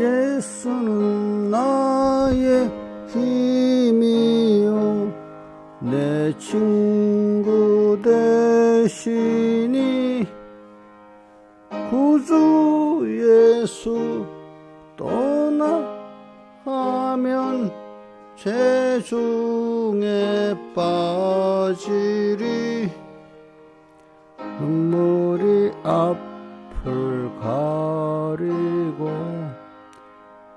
예수는 나의 힘이요 내 친구 되시니 구주 예수 떠나가면 죄중에 빠지리 눈물이 앞을 가리고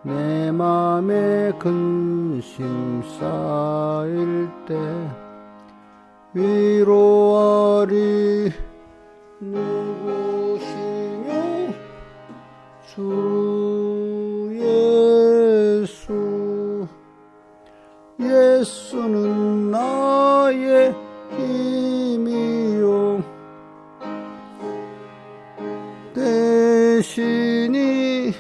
내 맘에 근심 쌓일 때 위로하리 누구시뇨 주 예수 예수는 나의 힘이요 대신이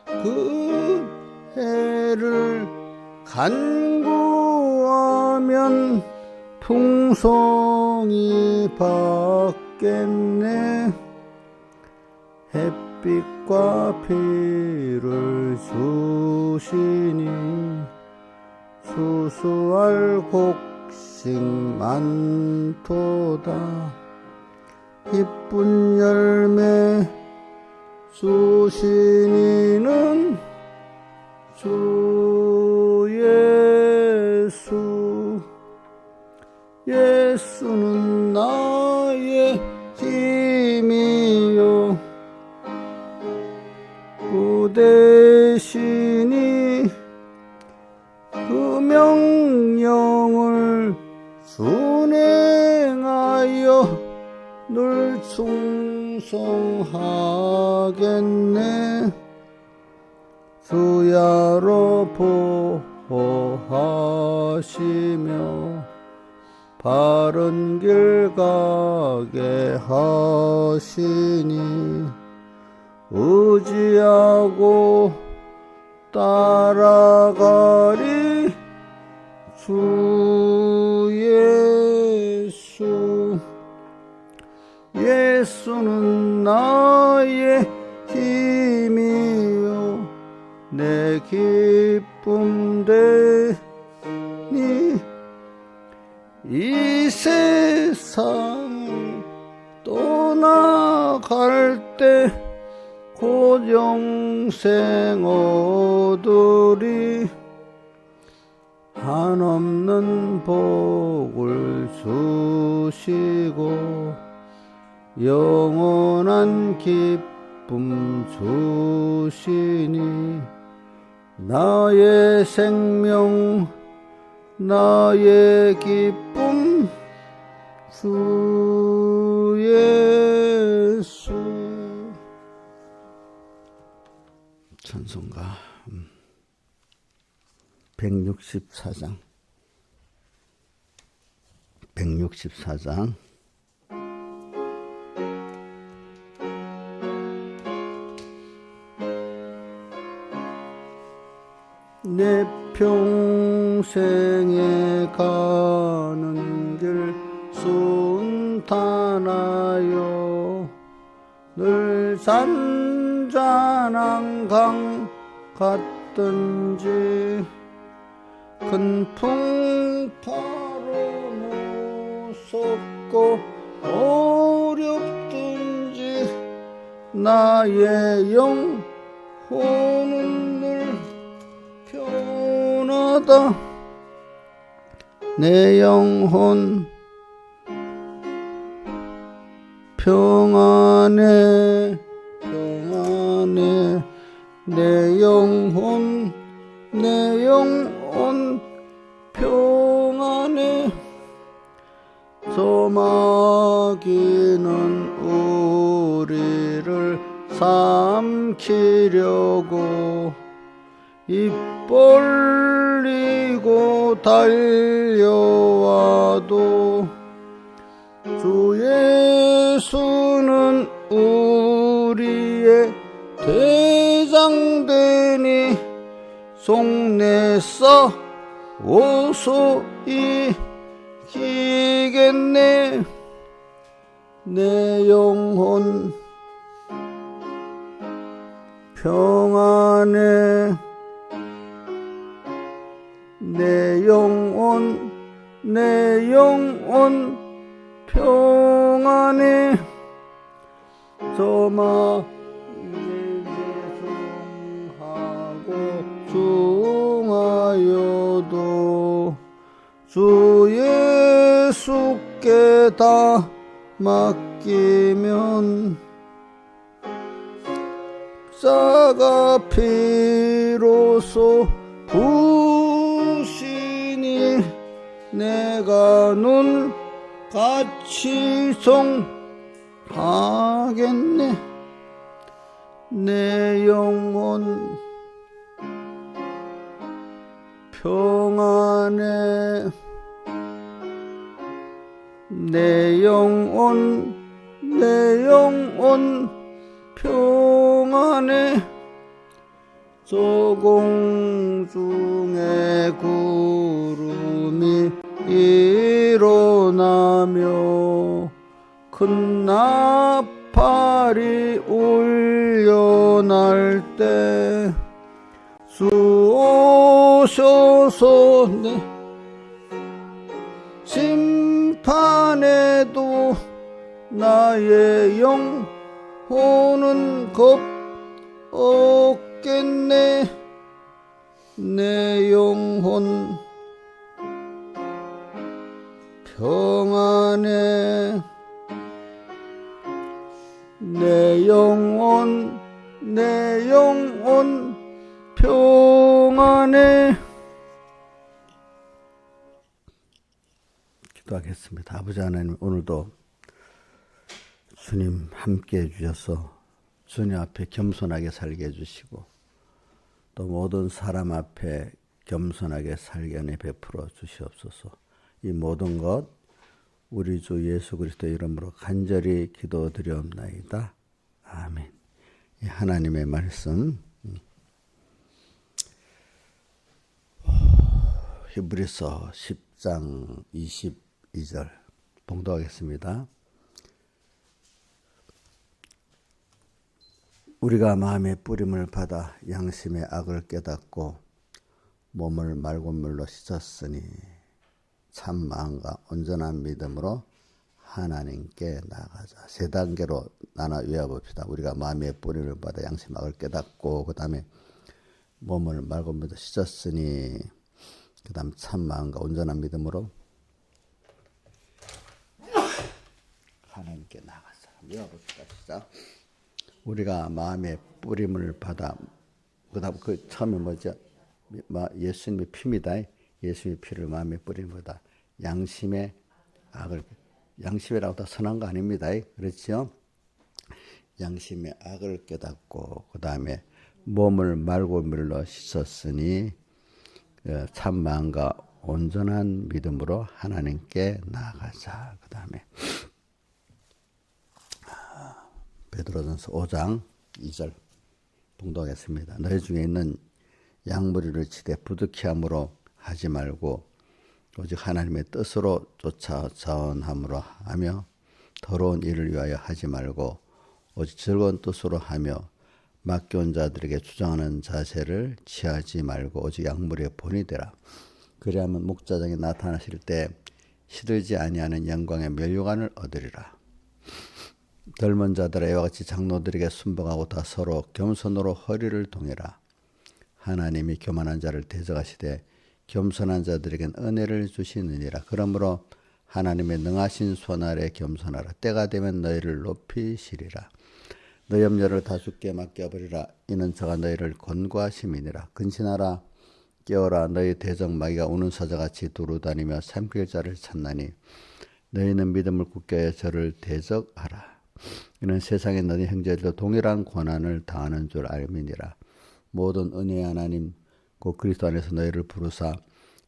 그 해를 간구하면 풍성이 받겠네 햇빛과 비를 주시니 수수할 곡식 많도다 기쁜 열매 주시니는 주 예수 예수는 나의 힘이요 그 대신이 그 명령을 순행하여 늘 충성하겠네 주야로 보호하시며 바른 길 가게 하시니 의지하고 따라가리 주 예수 예수는 나의 힘이요 내 기쁨 되니 이 세상을 떠나갈 때 곧 영생 얻으리 한없는 복을 주시고 영원한 기쁨 주시니 나의 생명 나의 기쁨 주 예수 찬송가 164장 내 평생에 가는 길 순탄하여 늘 잔잔한 강 같든지 큰 풍파로 무섭고 어렵든지 나의 영혼은 늘 편하다 내 영혼 평안해 내 영혼 평안해 저 마귀는 우리를 삼키려고 입 벌리고 달려와도 주 예수는 우리의 대장되니 속내서 오소 이기겠네 내 영혼 평안해 내 영혼 평안해 저마 예송하고 중하여도 주 예수께 다 맡기면 자가 비로소 부시니 내가 눈 같이 송하겠네 내 영혼 평안해 내 영혼 평안해 저 공중에 구름이 일어나며 큰 나팔이 울려날 때 주 오셔서 내 심판에도 나의 영혼은 겁 없겠네 내 영혼 평안해 내 영혼 평안해 기도하겠습니다. 아버지 하나님 오늘도 주님 함께 해주셔서 주님 앞에 겸손하게 살게 해주시고 또 모든 사람 앞에 겸손하게 살게 하여 베풀어 주시옵소서. 이 모든 것 우리 주 예수 그리스도 이름으로 간절히 기도드리옵나이다. 아멘. 이 하나님의 말씀 히브리서 10장 22절 봉독하겠습니다. 우리가 마음의 뿌림을 받아 양심의 악을 깨닫고 몸을 맑은 물로 씻었으니 참 마음과 온전한 믿음으로 하나님께 나아가자. 세 단계로 나눠 외워봅시다. 우리가 마음의 뿌림을 받아 양심의 악을 깨닫고 그 다음에 몸을 맑은 물로 씻었으니 그 다음 참 마음과 온전한 믿음으로 하나님께 나아가자. 외워봅시다. 시작. 우리가 마음의 뿌림을 받아 그 다음 그 처음에 뭐죠? 예수님의 피입니다. 예수님의 피를 마음의 뿌림을 받아 양심의 악을 양심이라고 다 선한 거 아닙니다. 그렇죠? 양심의 악을 깨닫고 그 다음에 몸을 맑은 물로 씻었으니 참 마음과 온전한 믿음으로 하나님께 나아가자. 그 다음에 베드로전서 5장 2절 봉독하겠습니다. 너희 중에 있는 양무리를 치되 부득이 함으로 하지 말고 오직 하나님의 뜻으로 쫓아 자원함으로 하며 더러운 일을 위하여 하지 말고 오직 즐거운 뜻으로 하며 맡겨온 자들에게 주장하는 자세를 취하지 말고 오직 양무리의 본이 되라. 그리하면 목자장이 나타나실 때 시들지 아니하는 영광의 면류관을 얻으리라. 젊은 자들아 이와 같이 장로들에게 순복하고 다 서로 겸손으로 허리를 동이라. 하나님이 교만한 자를 대적하시되 겸손한 자들에겐 은혜를 주시느니라. 그러므로 하나님의 능하신 손 아래 겸손하라. 때가 되면 너희를 높이시리라. 너희 염려를 다 주께 맡겨버리라. 이는 저가 너희를 권고하심이니라. 근신하라. 깨어라. 너희 대적 마귀가 우는 사자같이 두루다니며 삼킬 자를 찾나니 너희는 믿음을 굳게 하여 저를 대적하라. 이는 세상에 너희 형제들도 동일한 고난을 당하는 줄 알미니라. 모든 은혜의 하나님 곧 그리스도 안에서 너희를 부르사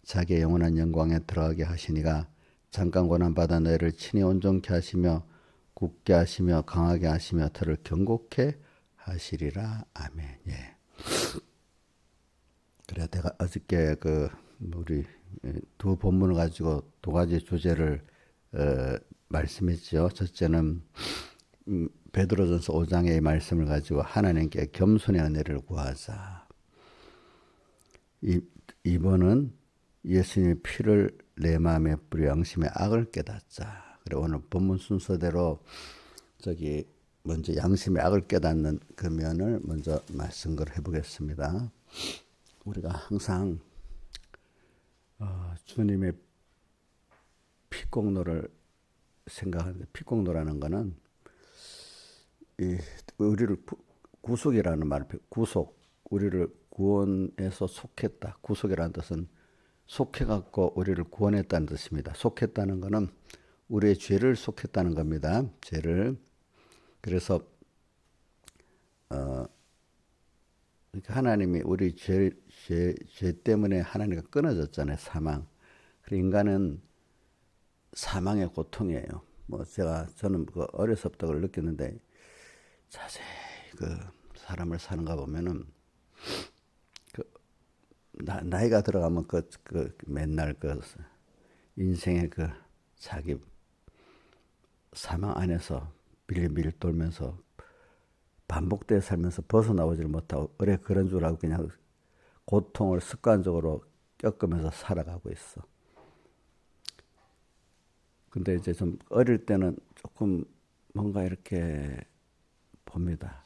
자기의 영원한 영광에 들어가게 하시니가 잠깐 고난받아 너희를 친히 온전케 하시며 굳게 하시며 강하게 하시며 터를 경고케 하시리라. 아멘. 예. 그래 내가 어저께 우리 두 본문을 가지고 두 가지 주제를 말씀했죠. 첫째는 베드로전서 5장의 말씀을 가지고 하나님께 겸손의 은혜를 구하자. 이번은 예수님의 피를 내 마음에 뿌려 양심의 악을 깨닫자. 그리고 오늘 본문 순서대로 먼저 양심의 악을 깨닫는 그 면을 먼저 말씀을 해보겠습니다. 우리가 항상 주님의 피공로를 생각하는데, 피공로라는 것은 우리를 구속이라는 말, 구속, 우리를 구원해서 속했다. 구속이라는 뜻은 속해갖고 우리를 구원했다는 뜻입니다. 속했다는 것은 우리의 죄를 속했다는 겁니다. 죄를. 그래서 하나님이 우리 죄 때문에 하나님과 끊어졌잖아요. 사망. 그래서 인간은 사망의 고통이에요. 저는 어려서 부터 그걸 느꼈는데, 자세히 사람을 사는가 보면은 나이가 들어가면 맨날 인생의 자기 사망 안에서 빌리빌리 돌면서 반복되어 살면서 벗어나오지를 못하고, 그래 그런 줄 알고 그냥 고통을 습관적으로 겪으면서 살아가고 있어. 근데 이제 좀 어릴 때는 조금 뭔가 이렇게 봅니다.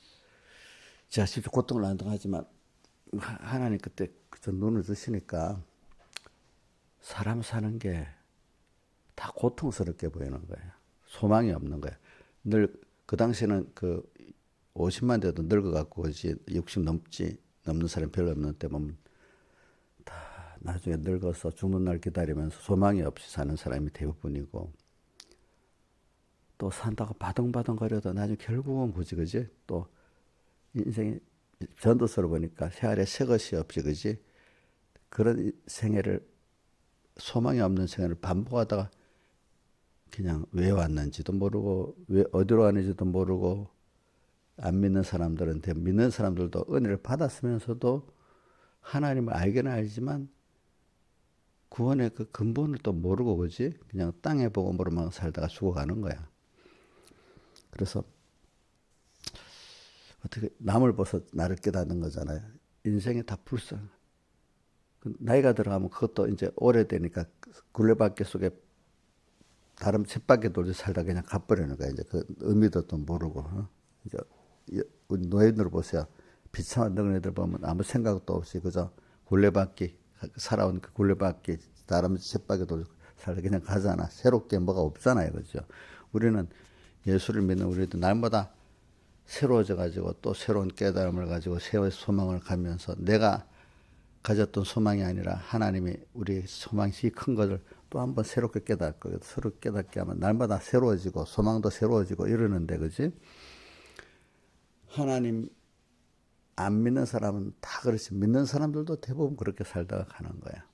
제가 직접 고통을 안 당하지만 하나님 그때 눈을 뜨시니까 사람 사는 게 다 고통스럽게 보이는 거예요. 소망이 없는 거예요. 늘 그 당시에는 50만 돼도 늙어갖고 60 넘는 사람이 별로 없는데 보면 다 나중에 늙어서 죽는 날 기다리면서 소망이 없이 사는 사람이 대부분이고, 또 산다고 바둥바둥거려도 나중에 결국은 그지? 또 인생이 전도서를 보니까 새알에 새 것이 없이, 그지? 그런 생애를, 소망이 없는 생애를 반복하다가 그냥 왜 왔는지도 모르고, 왜 어디로 가는지도 모르고, 안 믿는 사람들한테, 믿는 사람들도 은혜를 받았으면서도 하나님을 알기는 알지만 구원의 그 근본을 또 모르고, 그지? 그냥 땅의 복음으로만 살다가 죽어가는 거야. 그래서 어떻게 남을 벗어 나를 깨닫는 거잖아요. 인생이 다 불쌍. 나이가 들어가면 그것도 이제 오래되니까 굴레바퀴 속에 다른 쳇바퀴 돌듯 살다 그냥 가버리는 거야. 이제 그 의미도 또 모르고. 이제 우리 노인들 보세요. 비참한 늙은이들 보면 아무 생각도 없이 그저 굴레바퀴, 살아온 그 굴레바퀴, 다른 쳇바퀴 돌듯 살다 그냥 가잖아. 새롭게 뭐가 없잖아요. 그죠? 우리는 예수를 믿는 우리도 날마다 새로워져 가지고 또 새로운 깨달음을 가지고 새로운 소망을 가면서, 내가 가졌던 소망이 아니라 하나님이 우리 소망이 큰 것을 또 한번 새롭게 깨닫고, 서로 깨닫게 하면 날마다 새로워지고 소망도 새로워지고 이러는데, 그지? 하나님 안 믿는 사람은 다 그렇지, 믿는 사람들도 대부분 그렇게 살다가 가는 거야.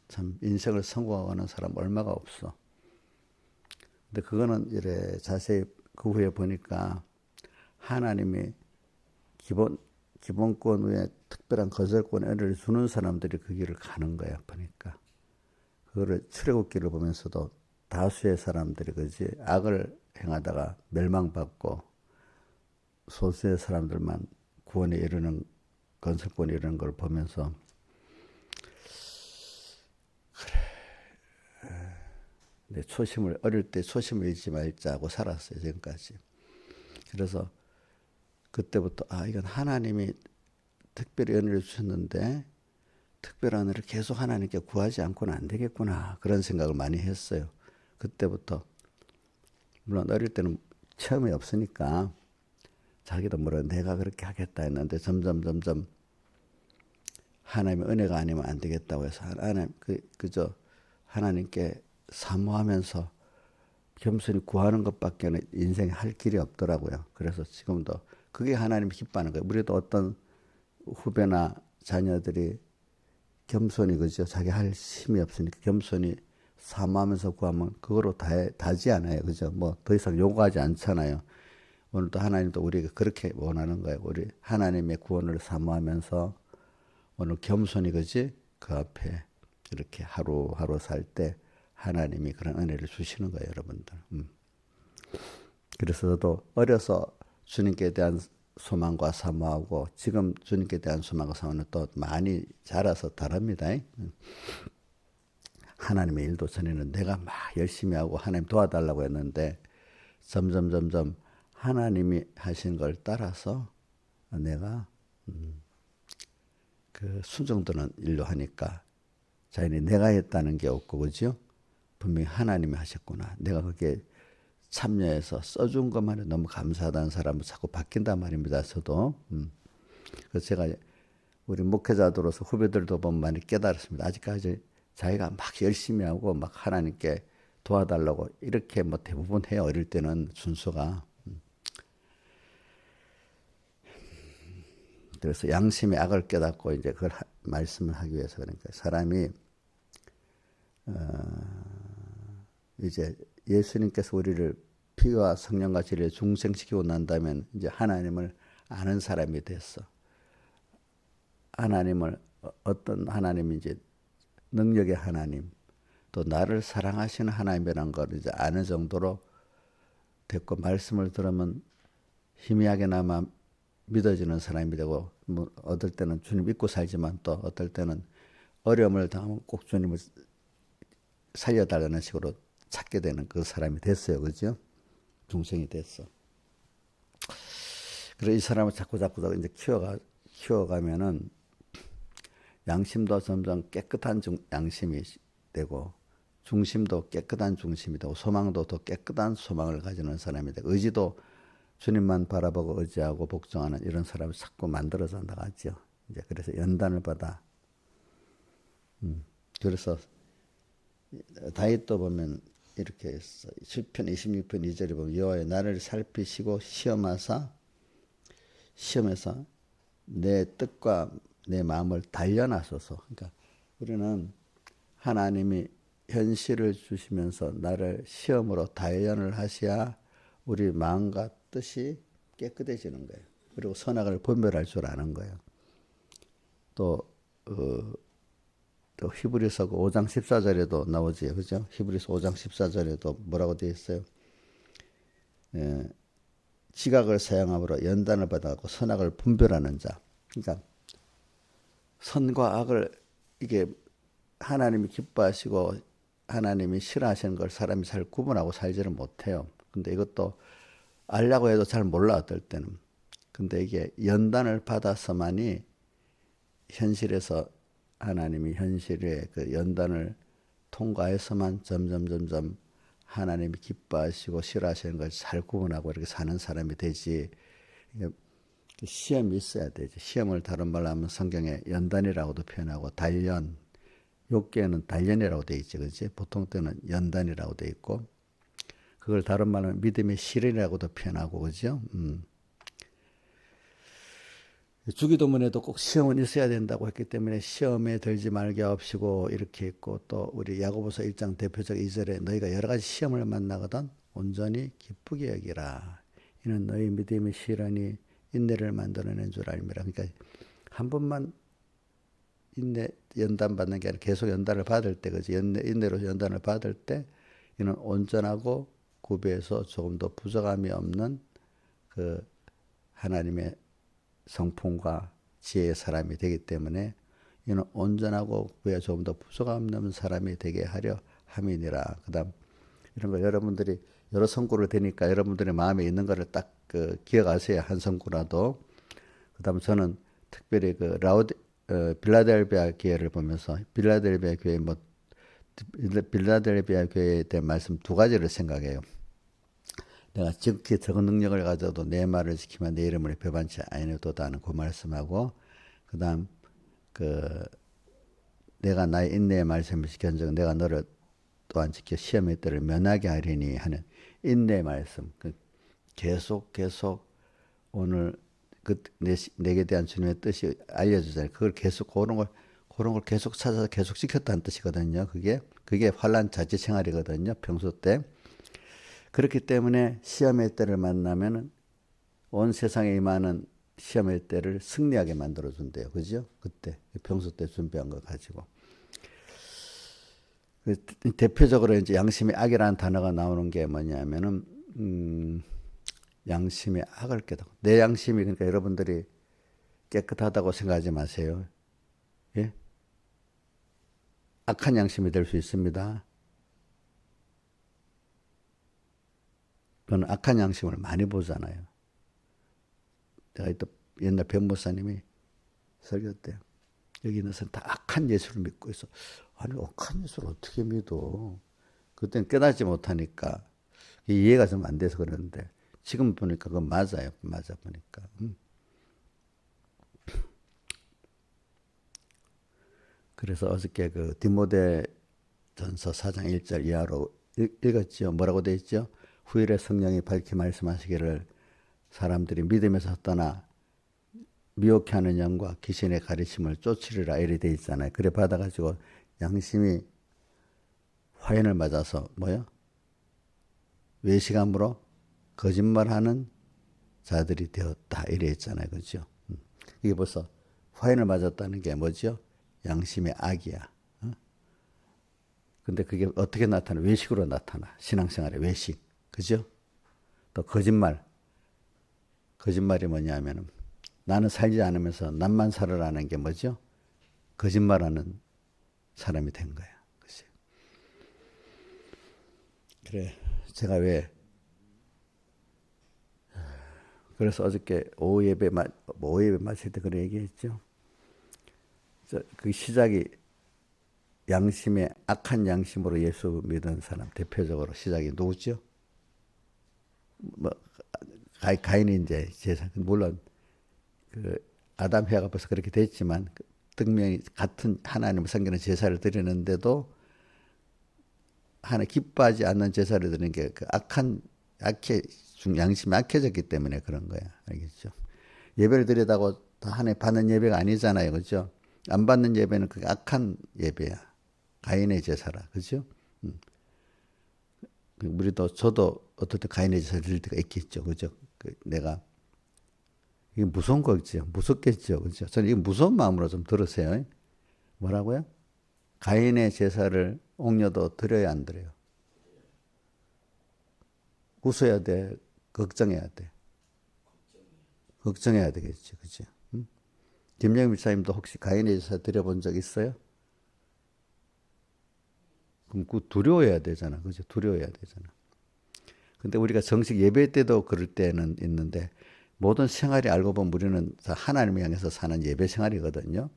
참 인생을 성공하는 사람 얼마가 없어. 근데 그거는 이래 자세히 그 후에 보니까 하나님이 기본권 위에 특별한 거절권의 은혜를 주는 사람들이 그 길을 가는 거야. 보니까 그거를 출애굽기를 보면서도 다수의 사람들이, 그지, 악을 행하다가 멸망받고 소수의 사람들만 구원에 이르는, 건설권에 이르는 걸 보면서, 그래, 내 어릴 때 초심을 잃지 말자고 살았어요. 지금까지. 그래서 그때부터 이건 하나님이 특별히 은혜를 주셨는데 특별한 은혜를 계속 하나님께 구하지 않고는 안 되겠구나, 그런 생각을 많이 했어요. 그때부터. 물론 어릴 때는 체험이 없으니까 자기도 모르게 내가 그렇게 하겠다 했는데 점점 하나님의 은혜가 아니면 안 되겠다고 해서 그저 하나님께 사모하면서 겸손히 구하는 것밖에 인생에 할 길이 없더라고요. 그래서 지금도 그게 하나님이 기뻐하는 거예요. 우리도 어떤 후배나 자녀들이 겸손히, 그죠, 자기 할 힘이 없으니까 겸손히 사모하면서 구하면 그거로 다지 않아요. 그죠? 뭐 더 이상 요구하지 않잖아요. 오늘도 하나님도 우리가 그렇게 원하는 거예요. 우리 하나님의 구원을 사모하면서 오늘 겸손히, 그지, 그 앞에 이렇게 하루하루 살 때 하나님이 그런 은혜를 주시는 거예요, 여러분들. 그래서 저도 어려서 주님께 대한 소망과 사모하고 지금 주님께 대한 소망과 사모는 또 많이 자라서 다릅니다. 하나님의 일도 전에는 내가 막 열심히 하고 하나님 도와달라고 했는데 점점 하나님이 하신 걸 따라서 내가 그 순종되는 일로 하니까 자연히 내가 했다는 게 없고 그죠? 분명히 하나님이 하셨구나. 내가 그게 참여해서 써준 것만에 너무 감사하다는 사람은 자꾸 바뀐단 말입니다. 저도. 그래서 제가 우리 목회자들로서 후배들도 보면 많이 깨달았습니다. 아직까지 자기가 막 열심히 하고 막 하나님께 도와달라고 이렇게 뭐 대부분 해요. 어릴 때는 순서가. 그래서 양심의 악을 깨닫고 이제 그걸 말씀을 하기 위해서 그러니까 사람이 이제 예수님께서 우리를 피와 성령과 진리에 중생시키고 난다면 이제 하나님을 아는 사람이 됐어. 하나님을 어떤 하나님인지 능력의 하나님 또 나를 사랑하시는 하나님이라는 걸 이제 아는 정도로 됐고 말씀을 들으면 희미하게나마 믿어지는 사람이 되고 뭐 어떨 때는 주님 믿고 살지만 또 어떨 때는 어려움을 당하면 꼭 주님을 살려달라는 식으로 찾게 되는 그 사람이 됐어요. 그죠? 중생이 됐어. 그래서 이 사람을 자꾸 이제 키워가면은 양심도 점점 깨끗한 양심이 되고 중심도 깨끗한 중심이 되고 소망도 더 깨끗한 소망을 가지는 사람이 되고 의지도 주님만 바라보고 의지하고 복종하는 이런 사람을 자꾸 만들어서 나가죠. 이제 그래서 연단을 받아. 그래서 다윗도 보면 이렇게 했어. 시편 26편 2절에 보면 여호와여 나를 살피시고 시험해서 내 뜻과 내 마음을 단련하소서. 그러니까 우리는 하나님이 현실을 주시면서 나를 시험으로 단련을 하셔야 우리 마음과 뜻이 깨끗해지는 거예요. 그리고 선악을 분별할 줄 아는 거예요. 또 히브리서 5장 14절에도 나오지, 그죠? 히브리서 5장 14절에도 뭐라고 되어 있어요? 지각을 사용함으로 연단을 받아갖고 선악을 분별하는 자. 그러니까 선과 악을 이게 하나님이 기뻐하시고 하나님이 싫어하시는 걸 사람이 잘 구분하고 살지를 못해요. 근데 이것도 알려고 해도 잘 몰라 어떨 때는. 근데 이게 연단을 받아서만이 현실에서 하나님이 현실의 그 연단을 통과해서만 점점 하나님이 기뻐하시고 싫어하시는 걸 잘 구분하고 이렇게 사는 사람이 되지. 시험이 있어야 되지. 시험을 다른 말로 하면 성경에 연단이라고도 표현하고 단련, 욥기에는 단련이라고 돼 있지, 그렇지? 보통 때는 연단이라고 돼 있고 그걸 다른 말로 믿음의 시련이라고도 표현하고 그죠? 주기도문에도 꼭 시험은 있어야 된다고 했기 때문에 시험에 들지 말게 하옵시고 이렇게 있고 또 우리 야고보서 1장 대표적 2절에 너희가 여러 가지 시험을 만나거든 온전히 기쁘게 여기라. 이는 너희 믿음의 시련이 인내를 만들어낸 줄 알미라. 그러니까 한 번만 연단 받는 게 아니라 계속 연단을 받을 때, 그지? 인내로 연단을 받을 때 이는 온전하고 구비해서 조금 더 부족함이 없는 그 하나님의 성품과 지혜의 사람이 되기 때문에 이는 온전하고 그에 조금 더 부족함 없는 사람이 되게 하려 함이니라. 그다음 이런 거 여러분들이 여러 성구를 대니까 여러분들의 마음에 있는 거를 딱 기억하세요. 한 성구라도. 그다음 저는 특별히 빌라델비아 교회를 보면서 빌라델비아 교회에 대한 말씀 두 가지를 생각해요. 내가 지극히 적은 능력을 가져도 내 말을 지키면 내 이름을 배반치 아니하도다 하는 그 말씀하고 그다음 내가 나의 인내의 말씀을 지켰는즉 내가 너를 또한 지켜 시험의 때를 면하게 하리니 하는 인내의 말씀. 계속 오늘 내게 대한 주님의 뜻이 알려주잖아요. 그걸 계속 그런 걸 계속 찾아서 계속 지켰다는 뜻이거든요. 그게 환난 자치 생활이거든요. 평소 때. 그렇기 때문에 시험의 때를 만나면 온 세상에 임하는 시험의 때를 승리하게 만들어준대요. 그죠? 그때 평소 때 준비한 거 가지고. 대표적으로 이제 양심의 악이라는 단어가 나오는 게 뭐냐면은 양심의 악을 깨닫고 내 양심이 그러니까 여러분들이 깨끗하다고 생각하지 마세요. 예? 악한 양심이 될 수 있습니다. 그건 악한 양심을 많이 보잖아요. 내가 또 옛날 변모사님이 설교 때 여기 있는 사람 다 악한 예수를 믿고 있어. 아니 악한 예수를 어떻게 믿어? 그때는 깨닫지 못하니까 이해가 좀 안 돼서 그러는데 지금 보니까 그건 맞아요. 맞아 보니까. 그래서 어저께 그 디모데 전서 4장 1절 이하로 읽었죠. 뭐라고 돼 있죠? 후일에 성령이 밝히 말씀하시기를 사람들이 믿음에서 떠나 미혹해 하는 영과 귀신의 가르침을 쫓으리라 이래 돼 있잖아요. 그래 받아가지고 양심이 화인을 맞아서 뭐요? 외식함으로 거짓말하는 자들이 되었다 이래 있잖아요. 그렇죠? 이게 벌써 화인을 맞았다는 게 뭐죠? 양심의 악이야. 근데 그게 어떻게 나타나? 외식으로 나타나. 신앙생활의 외식. 그죠? 또 거짓말. 거짓말이 뭐냐면은 나는 살지 않으면서 남만 살으라는 게 뭐죠? 거짓말하는 사람이 된 거야. 그치? 그래. 제가 왜 그래서 어저께 오후 예배 마칠 때 그런 얘기했죠. 그 시작이 양심의 악한 양심으로 예수 믿은 사람 대표적으로 시작이 누구죠? 뭐 가인이 이제 제사 물론 그 아담 해가 벌써 그렇게 됐지만 등명이 같은 하나님을 섬기는 제사를 드리는데도 하나 기뻐하지 않는 제사를 드리는 게 그 양심이 악해졌기 때문에 그런 거야. 알겠죠? 예배를 드리다고 다 하나님 받는 예배가 아니잖아요. 그죠? 안 받는 예배는 그게 악한 예배야. 가인의 제사라. 그죠? 저도 어떨 때 가인의 제사를 드릴 때가 있겠죠. 그죠? 내가 이게 무서운 거겠죠. 무섭겠죠. 그죠? 저는 이거 무서운 마음으로 좀 들으세요. 뭐라고요? 가인의 제사를 옥녀도 드려야 안 드려요? 웃어야 돼. 걱정해야 돼. 걱정해야 되겠지. 그죠? 김영민 목사님도 혹시 가인의 제사 드려본 적 있어요? 그럼 그 두려워해야 되잖아. 그죠? 두려워해야 되잖아. 근데 우리가 정식 예배 때도 그럴 때는 있는데 모든 생활이 알고 보면 우리는 하나님을 향해서 사는 예배 생활이거든요.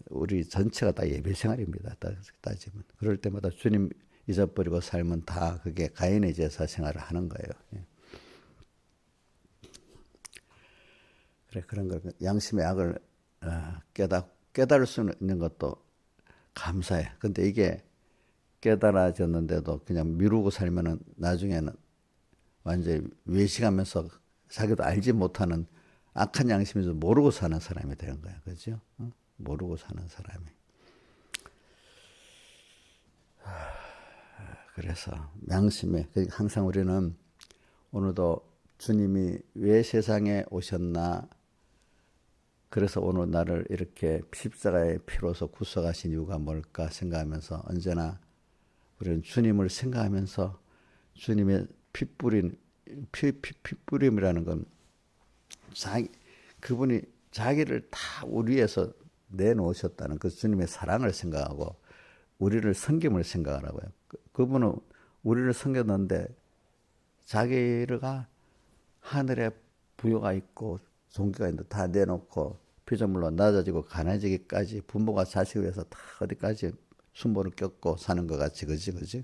우리 전체가 다 예배 생활입니다. 따지면. 그럴 때마다 주님 잊어버리고 살면 다 그게 가인의 제사 생활을 하는 거예요. 예. 그래, 그런 걸, 양심의 악을 깨달을 수 있는 것도 감사해. 근데 이게 깨달아졌는데도 그냥 미루고 살면은 나중에는 완전히 외식하면서 자기도 알지 못하는 악한 양심에서 모르고 사는 사람이 되는 거야. 그죠? 모르고 사는 사람이. 그래서 양심에 항상 우리는 오늘도 주님이 왜 세상에 오셨나? 그래서 오늘 나를 이렇게 십자가의 피로서 구속하신 이유가 뭘까 생각하면서 언제나 우리는 주님을 생각하면서 주님의 피뿌림이라는 건 그분이 자기를 다 우리 위해서 내놓으셨다는 그 주님의 사랑을 생각하고 우리를 섬김을 생각하라고요. 그분은 우리를 섬겼는데 자기가 하늘에 부여가 있고 종기가 있는데 다 내놓고 피조물로 낮아지고 가난해지기까지 부모가 자식을 위해서 다 어디까지 순보를 겪고 사는 것 같이 그지?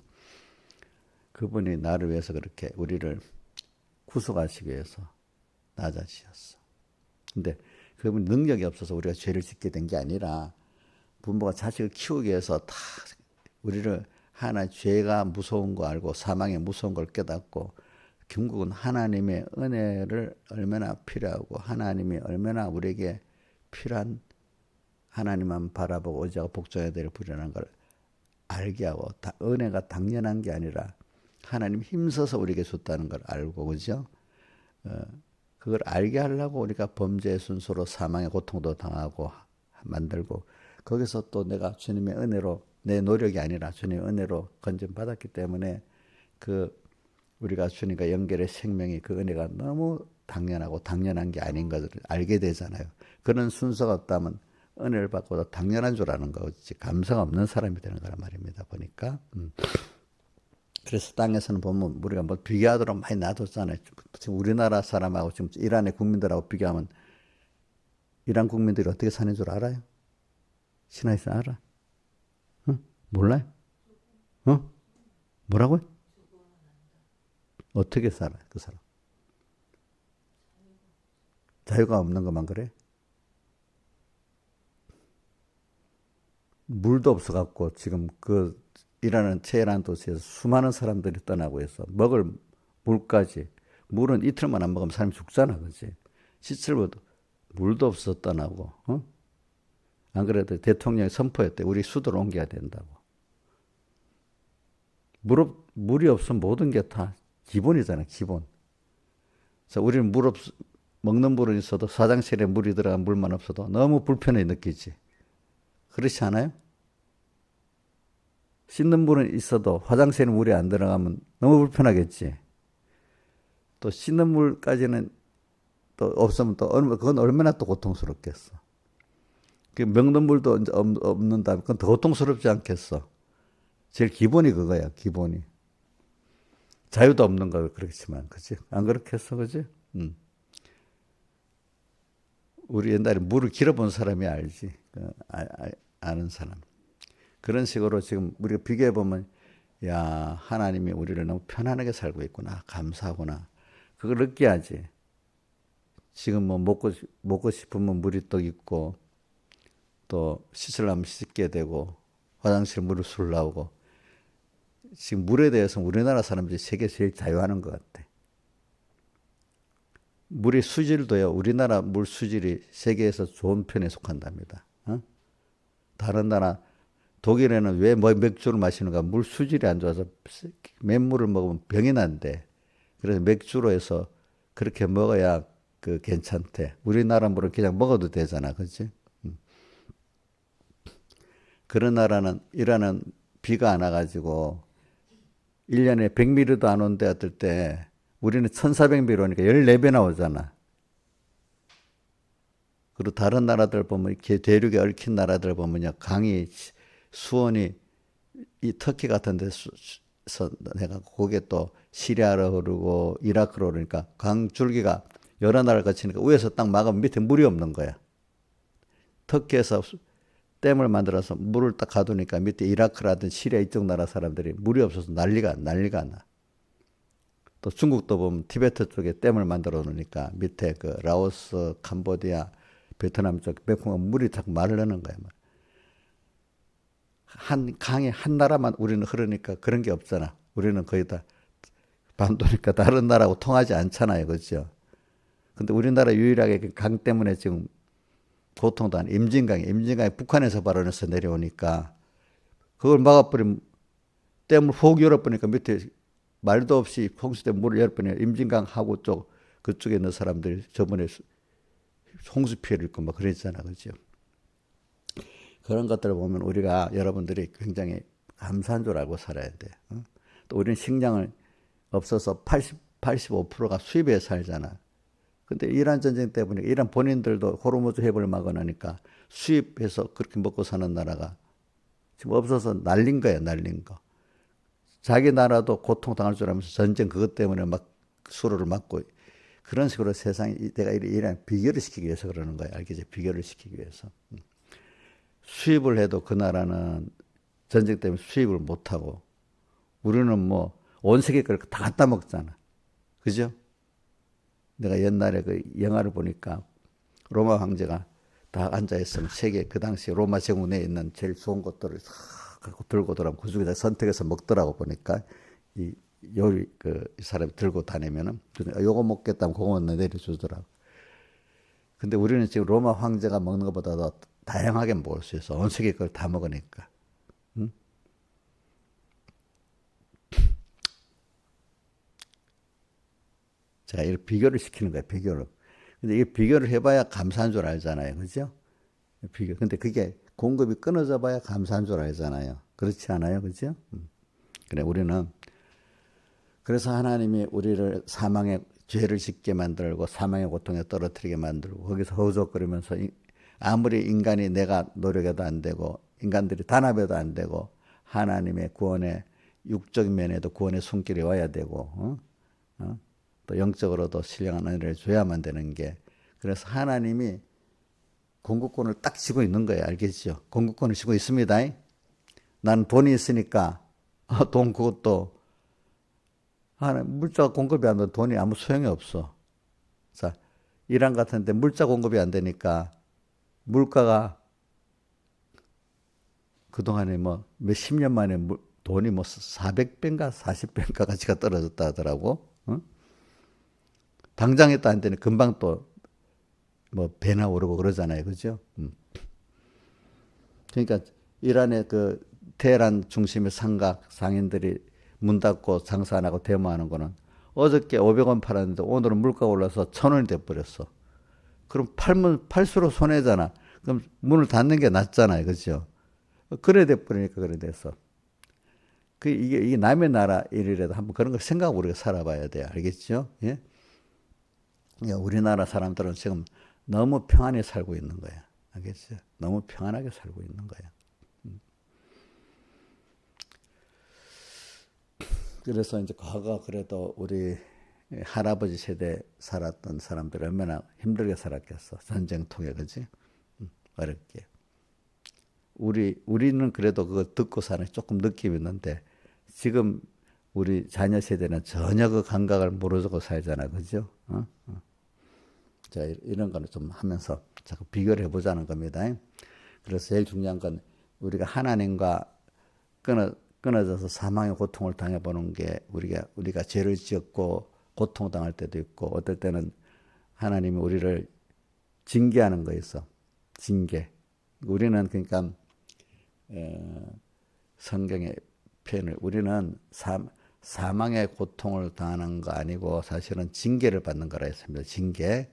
그분이 나를 위해서 그렇게 우리를 구속하시기 위해서 낮아지셨어. 근데 그분 능력이 없어서 우리가 죄를 짓게 된 게 아니라 부모가 자식을 키우기 위해서 다 우리를 하나 죄가 무서운 거 알고 사망의 무서운 걸 깨닫고 결국은 하나님의 은혜를 얼마나 필요하고 하나님이 얼마나 우리에게 필요한 하나님만 바라보고 의지하고 복종해야 될 분이라는 걸 알게 하고 은혜가 당연한 게 아니라 하나님 힘써서 우리에게 줬다는 걸 알고 그죠? 그걸 알게 하려고 우리가 범죄의 순서로 사망의 고통도 당하고 만들고 거기서 또 내가 주님의 은혜로 내 노력이 아니라 주님의 은혜로 건짐 받았기 때문에 그 우리가 주님과 연결의 생명이 그 은혜가 너무 당연하고 당연한 게 아닌 것을 알게 되잖아요. 그런 순서가 없다면 은혜를 받고도 당연한 줄 아는 거지 감사가 없는 사람이 되는 거란 말입니다. 보니까 그래서 땅에서는 보면 우리가 뭐 비교하도록 많이 놔뒀잖아요. 지금 우리나라 사람하고 지금 이란의 국민들하고 비교하면 이란 국민들이 어떻게 사는 줄 알아요? 신하에서 알아? 응? 몰라요? 어? 뭐라고요? 어떻게 살아 그 사람? 자유가 없는 것만 그래? 물도 없어갖고 지금 그 이라는 테헤란 도시에서 수많은 사람들이 떠나고 해서 먹을 물까지 물은 이틀만 안 먹으면 사람이 죽잖아, 그렇지? 시설도 물도 없어 떠나고, 어? 안 그래도 대통령이 선포했대. 우리 수도로 옮겨야 된다고. 물이 없으면 모든 게 다 기본이잖아, 기본. 그래서 우리는 먹는 물은 있어도 화장실에 물이 들어간 물만 없어도 너무 불편해 느끼지. 그렇지 않아요? 씻는 물은 있어도 화장실에 물이 안 들어가면 너무 불편하겠지. 또 씻는 물까지는 또 없으면 또 그건 얼마나 또 고통스럽겠어. 그 먹는 물도 없는다면 그건 더 고통스럽지 않겠어. 제일 기본이 그거야, 기본이. 자유도 없는 거 그렇지만, 그치? 안 그렇겠어, 그치? 우리 옛날에 물을 길어본 사람이 알지. 아는 사람. 그런 식으로 지금 우리가 비교해보면, 야, 하나님이 우리를 너무 편안하게 살고 있구나. 감사하구나. 그걸 느껴야지. 지금 뭐 먹고 싶으면 물이 또 있고, 또 씻으려면 씻게 되고, 화장실 물을 술 나오고, 지금 물에 대해서 우리나라 사람들이 세계 제일 자유하는 것 같아. 물의 수질도요, 우리나라 물 수질이 세계에서 좋은 편에 속한답니다. 어? 다른 나라, 독일에는 왜 맥주를 마시는가? 물 수질이 안 좋아서 맹물을 먹으면 병이 난대. 그래서 맥주로 해서 그렇게 먹어야 그 괜찮대. 우리나라 물은 그냥 먹어도 되잖아. 그렇지? 그런 나라는 이라는 비가 안 와가지고 1년에 100mm도 안 온대 어떨 때 우리는 1400mm 오니까 14배나 오잖아. 그리고 다른 나라들 보면 이렇게 대륙에 얽힌 나라들 보면요. 강이 수온이 이 터키 같은 데서 내가 거기에 또 시리아로 흐르고 이라크로 흐르니까 강 줄기가 여러 나라를 거치니까 위에서 딱 막으면 밑에 물이 없는 거야. 터키에서 댐을 만들어서 물을 딱 가두니까 밑에 이라크라든 시리아 이쪽 나라 사람들이 물이 없어서 난리가 나. 또 중국도 보면 티베트 쪽에 댐을 만들어 놓으니까 밑에 그 라오스, 캄보디아, 베트남 쪽 매풍은 물이 딱 마르는 거야. 한 강에 한 나라만 우리는 흐르니까 그런 게 없잖아. 우리는 거의 다 반도니까 다른 나라하고 통하지 않잖아요. 그렇죠? 근데 우리나라 유일하게 그 강 때문에 지금 고통도 안 임진강이 북한에서 발원해서 내려오니까 그걸 막아버리면 댐을 혹 열어버리니까 밑에 말도 없이 홍수댐 물을 열어버리니까 임진강 하구 쪽 그쪽에 있는 사람들이 저번에 홍수 피해를 입고 막 그랬잖아. 그렇죠? 그런 것들을 보면 우리가 여러분들이 굉장히 감사한 줄 알고 살아야 돼. 어? 또 우리는 식량을 없어서 85%가 수입에 살잖아. 근데 이란 전쟁 때문에 이란 본인들도 호르무즈 해협을 막아놓으니까 수입해서 그렇게 먹고 사는 나라가 지금 없어서 날린 거야, 날린 거. 자기 나라도 고통당할 줄 알면서 전쟁 그것 때문에 막 수로를 막고 그런 식으로 세상이 내가 이란 비교를 시키기 위해서 그러는 거야. 알겠지? 비교를 시키기 위해서. 수입을 해도 그 나라는 전쟁 때문에 수입을 못하고 우리는 뭐 온 세계 걸 다 갖다 먹잖아. 그죠? 내가 옛날에 그 영화를 보니까 로마 황제가 다 앉아있으면 세계 그 당시 로마 제국 내에 있는 제일 좋은 것들을 싹 들고 돌아오면 그 중에서 선택해서 먹더라고 보니까 이 요리 이 사람이 들고 다니면은 요거 먹겠다면 그거는 내려주더라고. 근데 우리는 지금 로마 황제가 먹는 것보다 더 다양하게 먹을 수 있어. 온 세계 걸 다 먹으니까. 응? 제가 이렇게 비교를 시키는 거예요, 비교를. 근데 이게 비교를 해봐야 감사한 줄 알잖아요. 그죠? 비교. 근데 그게 공급이 끊어져 봐야 감사한 줄 알잖아요. 그렇지 않아요? 그죠? 그래, 우리는 그래서 하나님이 우리를 사망의 죄를 짓게 만들고 사망의 고통에 떨어뜨리게 만들고 거기서 허우적거리면서 아무리 인간이 내가 노력해도 안 되고 인간들이 단합해도 안 되고 하나님의 구원의 육적인 면에도 구원의 손길이 와야 되고 또 영적으로도 신령한 은혜를 줘야만 되는 게 그래서 하나님이 공급권을 딱 쥐고 있는 거예요. 알겠죠? 공급권을 쥐고 있습니다. 나는 돈이 있으니까 돈 그것도 물자 공급이 안 되면 돈이 아무 소용이 없어. 자, 이란 같은데 물자 공급이 안 되니까 물가가 그동안에 뭐 몇십 년 만에 돈이 뭐 400배인가 40배인가 가치가 떨어졌다 하더라고. 응? 당장에 또 안 되니 금방 또 뭐 배나 오르고 그러잖아요. 그죠? 그러니까 이란의 그 테헤란 중심의 상인들이 문 닫고 장사 안 하고 데모하는 거는 어저께 500원 팔았는데 오늘은 물가가 올라서 1,000원이 돼버렸어. 그럼 팔수록 손해잖아. 그럼 문을 닫는 게 낫잖아요. 그죠? 그래 돼버리니까 그래 돼서. 이게 남의 나라 일이라도 한번 그런 걸 생각하고 우리가 살아봐야 돼요. 알겠죠? 예? 우리나라 사람들은 지금 너무 평안히 살고 있는 거야. 알겠죠? 너무 평안하게 살고 있는 거야. 그래서 이제 과거 그래도 우리 할아버지 세대 살았던 사람들이 얼마나 힘들게 살았겠어. 전쟁 통해, 그지? 어렵게. 우리는 그래도 그거 듣고 사는 조금 느낌이 있는데, 지금 우리 자녀 세대는 전혀 그 감각을 모르고 살잖아. 그죠? 자, 이런 거는 좀 하면서 자꾸 비교를 해보자는 겁니다. 그래서 제일 중요한 건 우리가 하나님과 끊어져서 사망의 고통을 당해보는 게 우리가 죄를 지었고 고통당할 때도 있고 어떨 때는 하나님이 우리를 징계하는 거 있어. 징계. 우리는 그러니까 성경의 표현을 우리는 사망의 고통을 당하는 거 아니고 사실은 징계를 받는 거라 했습니다. 징계.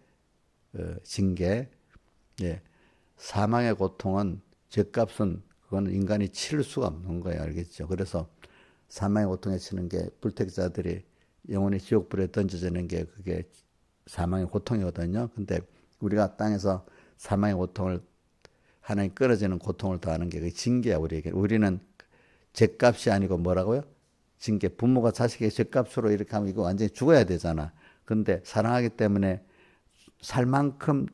예. 사망의 고통은 죄값은 그거는 인간이 치를 수가 없는 거예요. 알겠죠? 그래서 사망의 고통에 치는 게 불택자들이 영원히 지옥불에 던져지는 게 그게 사망의 고통이거든요. 근데 우리가 땅에서 사망의 고통을 하나님 끊어지는 고통을 더하는 게 징계야 우리에게. 우리는 죄값이 아니고 뭐라고요? 징계. 부모가 자식의 죄값으로 이렇게 하면 이거 완전히 죽어야 되잖아. 근데 사랑하기 때문에 살 만큼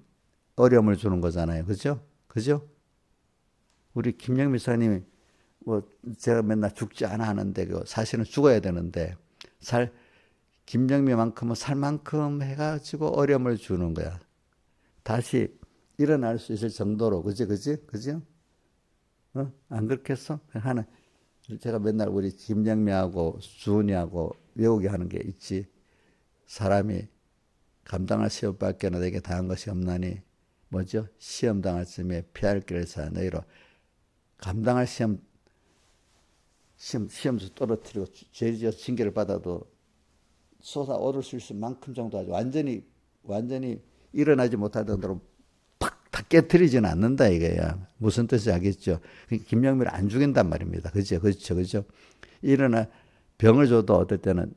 어려움을 주는 거잖아요. 그죠? 그죠? 우리 김영미 사님이 뭐 제가 맨날 죽지 않아 하는데 사실은 죽어야 되는데 김영미만큼은 살 만큼 해가지고 어려움을 주는 거야. 다시 일어날 수 있을 정도로 그지? 안 그렇겠어? 제가 맨날 우리 김영미하고 수은이하고 외우게 하는 게 있지. 사람이 감당할 시험 밖에는 내게 당한 것이 없나니 뭐죠? 시험 당할 쯤에 피할 길을 사 너희로 감당할 시험수 떨어뜨리고 죄지어 징계를 받아도 쏟아오를 수 있을 만큼 정도 하죠. 완전히 일어나지 못할 정도로 팍 다 깨뜨리지는 않는다 이거야. 무슨 뜻인지 알겠죠? 김영미를 안 죽인단 말입니다. 그죠? 일어나 병을 줘도 어떨 때는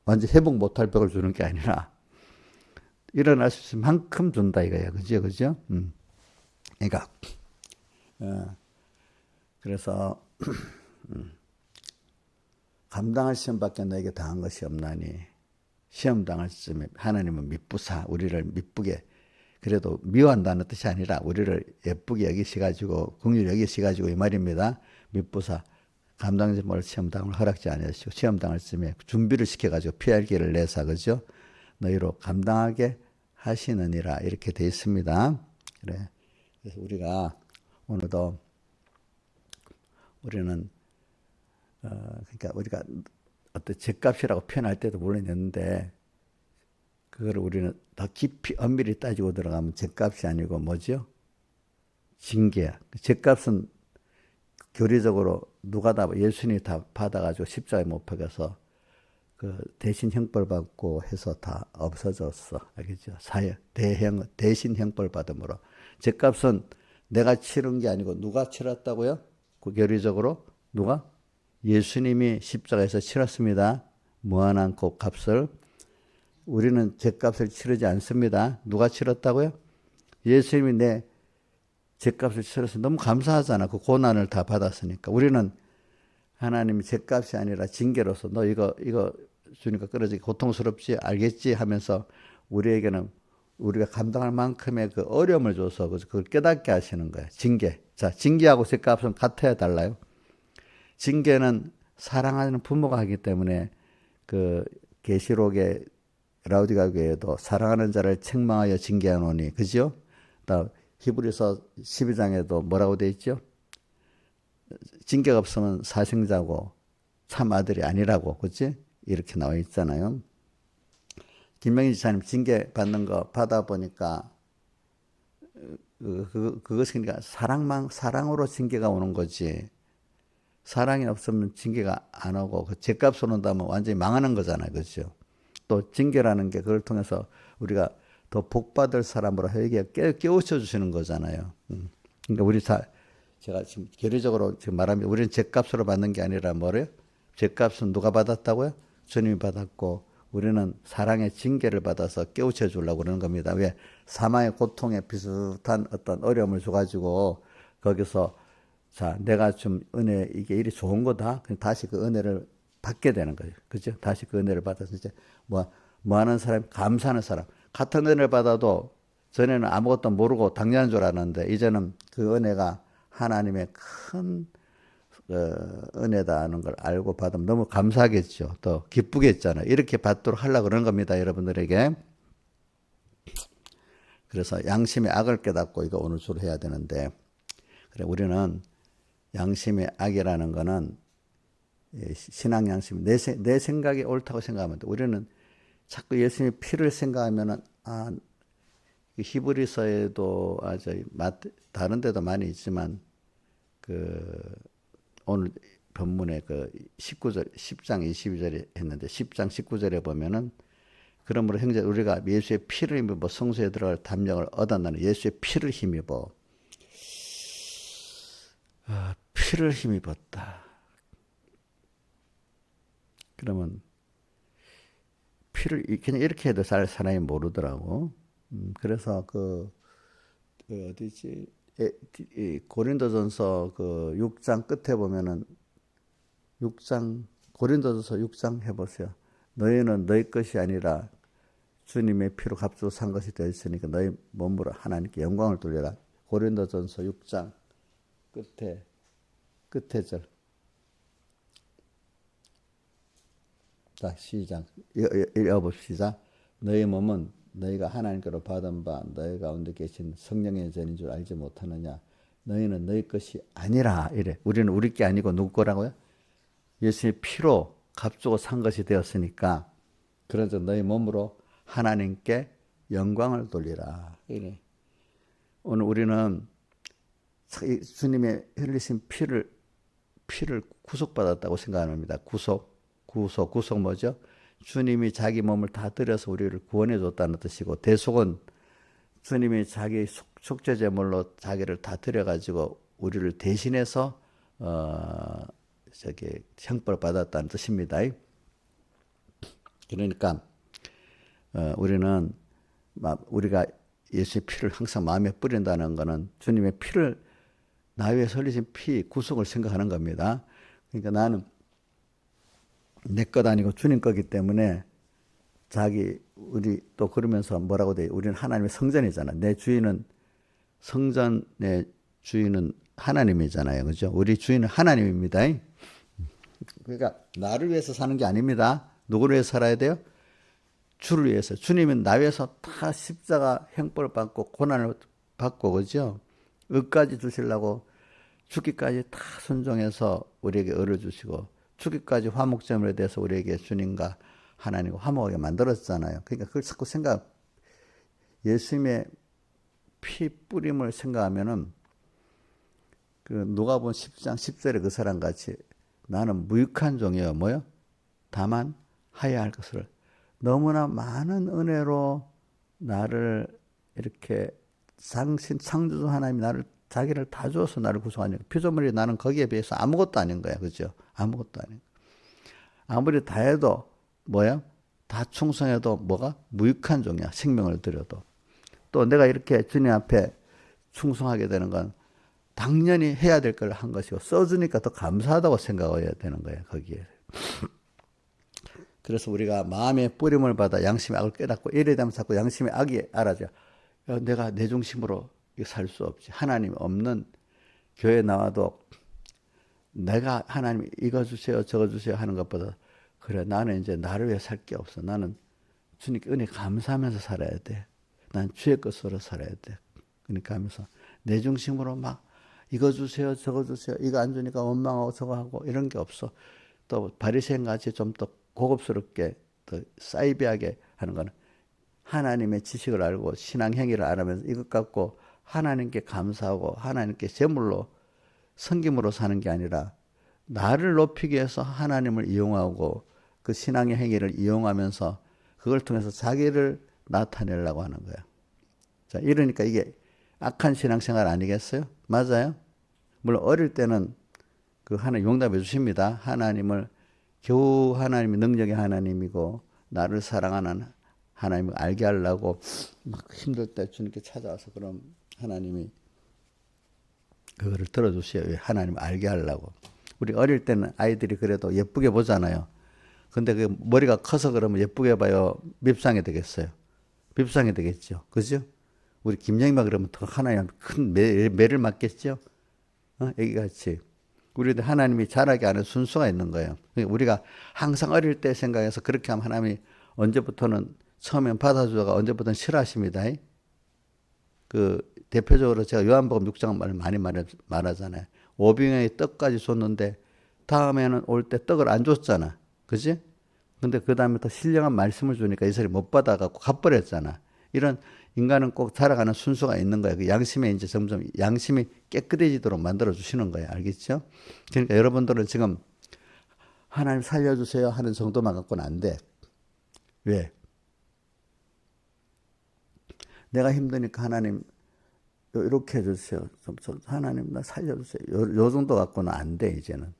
완전 회복 못할 병을 주는 게 아니라 일어날 수 있을 만큼 준다 이거야. 그죠? 그러니까 그래서 감당할 시험밖에 너에게 당한 것이 없나니 시험 당할 쯤에 하나님은 미쁘사 우리를 미쁘게 그래도 미워한다는 뜻이 아니라 우리를 예쁘게 여기시가지고 긍휼히 여기시가지고 이 말입니다. 미쁘사 감당하지 못할 시험 당을 허락지 아니하시고 시험 당할 쯤에 준비를 시켜가지고 피할 길을 내사 그죠? 너희로 감당하게 하시느니라 이렇게 되어 있습니다. 그래. 그래서 우리가 오늘도 우리는 그러니까 우리가 어떤 죄값이라고 표현할 때도 물론 있는데 그걸 우리는 더 깊이 엄밀히 따지고 들어가면 죄값이 아니고 뭐죠? 징계야. 죄값은 교리적으로 누가 다 예수님이 다 받아가지고 십자가에 못 박아서 그 대신 형벌 받고 해서 다 없어졌어. 알겠죠? 대신 형벌 받음으로 죄값은 내가 치른 게 아니고 누가 치렀다고요? 그 교리적으로 누가? 예수님이 십자가에서 치렀습니다. 무한한 그 값을 우리는 죗값을 치르지 않습니다. 누가 치렀다고요? 예수님이 내 죗값을 치러서 너무 감사하잖아. 그 고난을 다 받았으니까. 우리는 하나님이 죗값이 아니라 징계로서 너 이거 주니까 끊어지기 고통스럽지 알겠지 하면서 우리에게는 우리가 감당할 만큼의 그 어려움을 줘서 그걸 깨닫게 하시는 거예요. 징계. 자, 징계하고 죗값은 같아야 달라요. 징계는 사랑하는 부모가 하기 때문에 그 계시록의 라우디가 교회에도 사랑하는 자를 책망하여 징계하노니, 그죠? 히브리서 12장에도 뭐라고 돼 있죠? 징계가 없으면 사생자고 참 아들이 아니라고, 그치? 이렇게 나와 있잖아요. 김명희 지사님 징계 받는 거 받아보니까 그것이 그러니까 사랑으로 징계가 오는 거지. 사랑이 없으면 징계가 안 오고 그 죗값을 온다면 완전히 망하는 거잖아요. 그렇죠? 또 징계라는 게 그걸 통해서 우리가 더 복받을 사람으로 회개에 깨우쳐 주시는 거잖아요. 그러니까 제가 지금 교리적으로 지금 말하면 우리는 죗값으로 받는 게 아니라 뭐래요? 죗값은 누가 받았다고요? 주님이 받았고 우리는 사랑의 징계를 받아서 깨우쳐 주려고 그러는 겁니다. 왜? 사망의 고통에 비슷한 어떤 어려움을 줘가지고 거기서 자, 내가 좀 은혜, 이게 이리 좋은 거다. 그럼 다시 그 은혜를 받게 되는 거예요. 그죠? 다시 그 은혜를 받아서 이제 뭐 하는 사람, 감사하는 사람. 같은 은혜를 받아도 전에는 아무것도 모르고 당연한 줄 알았는데 이제는 그 은혜가 하나님의 큰 은혜다는 걸 알고 받으면 너무 감사하겠죠. 또 기쁘겠잖아요. 이렇게 받도록 하려고 그러는 겁니다. 여러분들에게. 그래서 양심의 악을 깨닫고 이거 오늘 주로 해야 되는데 그래 우리는 양심의 악이라는 거는 신앙 양심 내 생각이 옳다고 생각하면 돼. 우리는 자꾸 예수님의 피를 생각하면은 히브리서에도 다른 데도 많이 있지만 그 오늘 본문에 그 19절 10장 22절에 했는데 10장 19절에 보면은 그러므로 형제 우리가 예수의 피를 힘입어 성소에 들어갈 담력을 얻었나니 예수의 피를 힘입어 피를 힘입었다. 그러면 피를 그냥 이렇게 해도 잘 사람이 모르더라고. 그래서 어디지? 고린도전서 그 6장 끝에 보면은 고린도전서 6장 해보세요. 너희는 너희 것이 아니라 주님의 피로 값주고 산 것이 되어 있으니까 너희 몸으로 하나님께 영광을 돌려라. 고린도전서 6장 끝에 절. 자, 시작. 읽어봅시다. 너희 몸은 너희가 하나님께로 받은 바 너희 가운데 계신 성령의 전인 줄 알지 못하느냐. 너희는 너희 것이 아니라 이래. 우리는 우리 게 아니고 누구 거라고요? 예수의 피로 값주고 산 것이 되었으니까 그래서 너희 몸으로 하나님께 영광을 돌리라. 이래. 오늘 우리는 주님의 흘리신 피를 구속받았다고 생각합니다. 구속 뭐죠? 주님이 자기 몸을 다 들여서 우리를 구원해 줬다는 뜻이고 대속은 주님이 자기 속죄제물로 자기를 다 들여가지고 우리를 대신해서 형벌 받았다는 뜻입니다. 그러니까 우리는 우리가 예수의 피를 항상 마음에 뿌린다는 것은 주님의 피를 나 위해서 흘리신 피 구속을 생각하는 겁니다. 그러니까 나는 내 것 아니고 주님 거기 때문에 우리 또 그러면서 뭐라고 돼? 우리는 하나님의 성전이잖아. 내 주인은 성전의 주인은 하나님이잖아요. 그죠? 우리 주인은 하나님입니다. 그러니까 나를 위해서 사는 게 아닙니다. 누구를 위해서 살아야 돼요? 주를 위해서. 주님은 나 위해서 다 십자가 형벌을 받고 고난을 받고 그죠? 의까지 주시려고 죽기까지 다 순종해서 우리에게 의를 주시고 죽기까지 화목제물에 대해서 우리에게 주님과 하나님과 화목하게 만들었잖아요. 그러니까 그걸 자꾸 예수님의 피 뿌림을 생각하면은 그 누가복음 10장 10절에 그 사람 같이 나는 무익한 종이요 뭐요? 다만 하야 할 것을 너무나 많은 은혜로 나를 이렇게 창조주 하나님이 자기를 다 줘서 나를 구속하니까 피조물이 나는 거기에 비해서 아무것도 아닌 거야. 그죠? 아무것도 아닌 거야. 아무리 다 해도 뭐야? 다 충성해도 뭐가? 무익한 종이야. 생명을 들여도. 또 내가 이렇게 주님 앞에 충성하게 되는 건 당연히 해야 될 걸 한 것이고 써주니까 더 감사하다고 생각해야 되는 거예요. 거기에. 그래서 우리가 마음의 뿌림을 받아 양심의 악을 깨닫고 이래 되면 자꾸 양심의 악이 알아져. 내가 내 중심으로 살 수 없지. 하나님 없는 교회 나와도 내가 하나님 이거 주세요 저거 주세요 하는 것보다 그래 나는 이제 나를 위해 살 게 없어. 나는 주님께 은혜 감사하면서 살아야 돼. 난 주의 것으로 살아야 돼. 그러니까 하면서 내 중심으로 막 이거 주세요 저거 주세요 이거 안 주니까 원망하고 저거 하고 이런 게 없어. 또 바리새인 같이 좀 더 고급스럽게 더 사이비하게 하는 거는 하나님의 지식을 알고 신앙 행위를 알으면서 이것 갖고 하나님께 감사하고 하나님께 제물로 섬김으로 사는 게 아니라 나를 높이기 위해서 하나님을 이용하고 그 신앙의 행위를 이용하면서 그걸 통해서 자기를 나타내려고 하는 거야. 자, 이러니까 이게 악한 신앙생활 아니겠어요? 맞아요? 물론 어릴 때는 그 하나님 용납해 주십니다. 하나님을 겨우 하나님이 능력의 하나님이고 나를 사랑하는 하나님을 알게 하려고 막 힘들 때 주님께 찾아와서 그럼 하나님이 그거를 들어주셔요. 하나님을 알게 하려고. 우리 어릴 때는 아이들이 그래도 예쁘게 보잖아요. 근데 그 머리가 커서 그러면 예쁘게 봐요? 밉상이 되겠어요? 밉상이 되겠죠. 그죠? 우리 김영희만 그러면 더 하나님 큰 매를 맞겠죠? 애기같이. 우리도 하나님이 자라게 하는 순수가 있는 거예요. 우리가 항상 어릴 때 생각해서 그렇게 하면 하나님이 언제부터는 처음엔 받아주다가 언제부터는 싫어하십니다. 그 대표적으로 제가 요한복음 6장 많이 말하잖아요. 오병이어의 떡까지 줬는데 다음에는 올 때 떡을 안 줬잖아. 그지? 근데 그 다음에 더 신령한 말씀을 주니까 이 사람이 못 받아갖고 갚버렸잖아. 이런 인간은 꼭 자라가는 순서가 있는 거예요. 그 양심에 이제 점점 양심이 깨끗해지도록 만들어 주시는 거예요. 알겠죠? 그러니까 여러분들은 지금 하나님 살려주세요 하는 정도만 갖고는 안 돼. 왜? 내가 힘드니까 하나님 이렇게 해주세요. 하나님 나 살려주세요. 요 정도 갖고는 안 돼 이제는.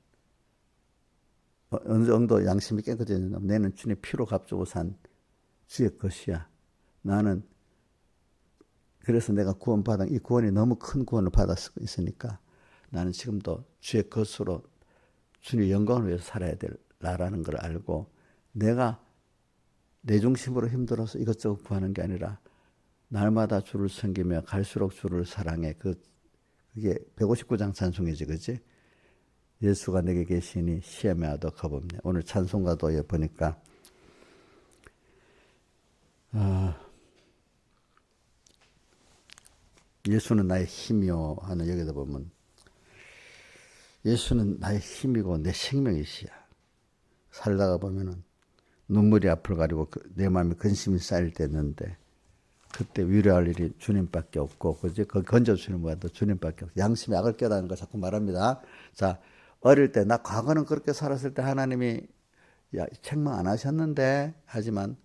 어느 정도 양심이 깨끗해지면 내는 주님 피로 값주고 산 주의 것이야. 나는 그래서 내가 구원받은 이 구원이 너무 큰 구원을 받았으니까 나는 지금도 주의 것으로 주님의 영광을 위해서 살아야 될 나라는 걸 알고 내가 내 중심으로 힘들어서 이것저것 구하는 게 아니라 날마다 주를 섬기며 갈수록 주를 사랑해. 그게 159장 찬송이지, 그지? 예수가 내게 계시니 시험에 하도 겁없네. 오늘 찬송가도에 보니까 예수는 나의 힘이요 하는 여기다 보면 예수는 나의 힘이고 내 생명이시야. 살다가 보면은 눈물이 앞을 가리고 내 마음에 근심이 쌓일 때 있는데 그때 위로할 일이 주님밖에 없고 그지? 그 건져주시는 분도 주님밖에 없고 양심의 악을 깨닫는 거 자꾸 말합니다. 자, 어릴 때 나 과거는 그렇게 살았을 때 하나님이 야 책망 안 하셨는데 하지만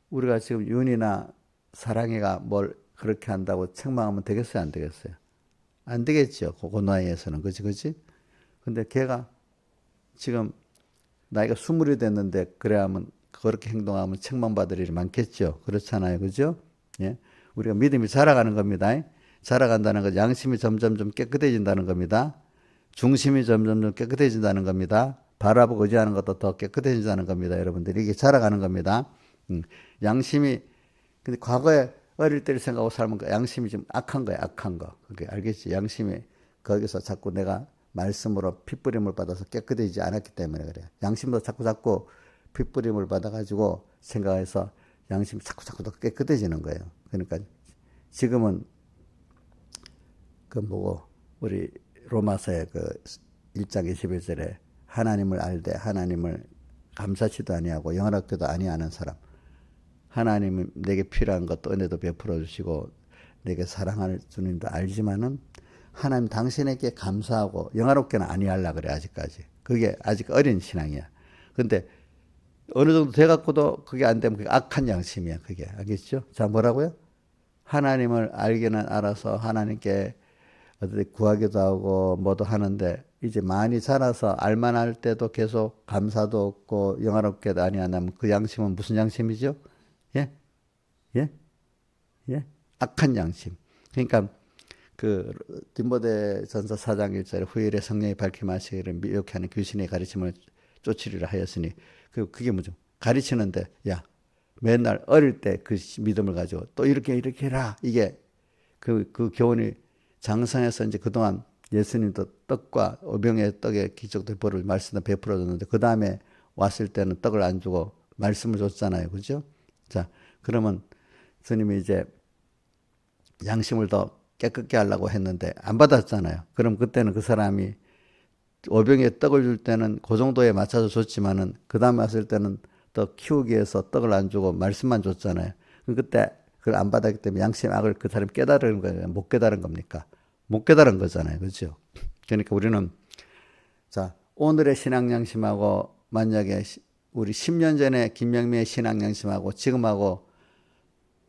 우리가 지금 윤이나 사랑이가 뭘 그렇게 한다고 책망하면 되겠어요? 안 되겠어요? 안 되겠죠. 그 나이에서는. 그지? 근데 걔가 지금 나이가 20이 됐는데 그래야 하면 그렇게 행동하면 책망받을 일이 많겠죠. 그렇잖아요. 그죠? 예. 우리가 믿음이 자라가는 겁니다. 자라간다는 것, 양심이 점점 좀 깨끗해진다는 겁니다. 중심이 점점 좀 깨끗해진다는 겁니다. 바라보고 의지하는 것도 더 깨끗해진다는 겁니다. 여러분들 이게 자라가는 겁니다. 양심이 근데 과거에 어릴 때를 생각하고 살면 양심이 좀 악한 거야. 악한 거. 그게 알겠지? 양심이 거기서 자꾸 내가 말씀으로 핏부림을 받아서 깨끗해지지 않았기 때문에 그래. 양심도 자꾸 핏부림을 받아가지고 생각해서 양심이 자꾸 더 깨끗해지는 거예요. 그러니까 지금은 그 뭐고 우리 로마서의 그 1장 21절에 하나님을 알되 하나님을 감사치도 아니하고 영원하게도 아니하는 사람. 하나님이 내게 필요한 것도 은혜도 베풀어 주시고 내게 사랑하는 주님도 알지만은 하나님 당신에게 감사하고 영화롭게는 아니하려 그래 아직까지. 그게 아직 어린 신앙이야. 근데 어느 정도 돼갖고도 그게 안 되면 그게 악한 양심이야. 그게 알겠죠? 자 뭐라고요? 하나님을 알기는 알아서 하나님께 어디 구하기도 하고 뭐도 하는데 이제 많이 자라서 알만할 때도 계속 감사도 없고 영화롭게도 아니하면 그 양심은 무슨 양심이죠? 예? 예? 예? 악한 양심. 그러니까 그 디모데 전서 4장 1절에 후일에 성령이 밝히면 하시기를 미혹해 하는 귀신의 가르침을 쫓으리라 하였으니 그게 뭐죠? 가르치는데 야 맨날 어릴 때 그 믿음을 가지고 또 이렇게 해라. 이게 그 교훈이 장성해서 이제 그동안 예수님도 떡과 오병의 떡의 기적들 벌을 말씀을 베풀어 줬는데 그 다음에 왔을 때는 떡을 안 주고 말씀을 줬잖아요. 그죠? 자, 그러면 주님이 이제 양심을 더 깨끗게 하려고 했는데 안 받았잖아요. 그럼 그때는 그 사람이 오병의 떡을 줄 때는 그 정도에 맞춰서 줬지만은 그 다음에 왔을 때는 더 키우기 위해서 떡을 안 주고 말씀만 줬잖아요. 그때 그걸 안 받았기 때문에 양심의 악을 그 사람이 깨달은 거예요. 못 깨달은 겁니까? 못 깨달은 거잖아요. 그렇죠? 그러니까 우리는 자 오늘의 신앙 양심하고 만약에 우리 10년 전에 김명미의 신앙 양심하고 지금하고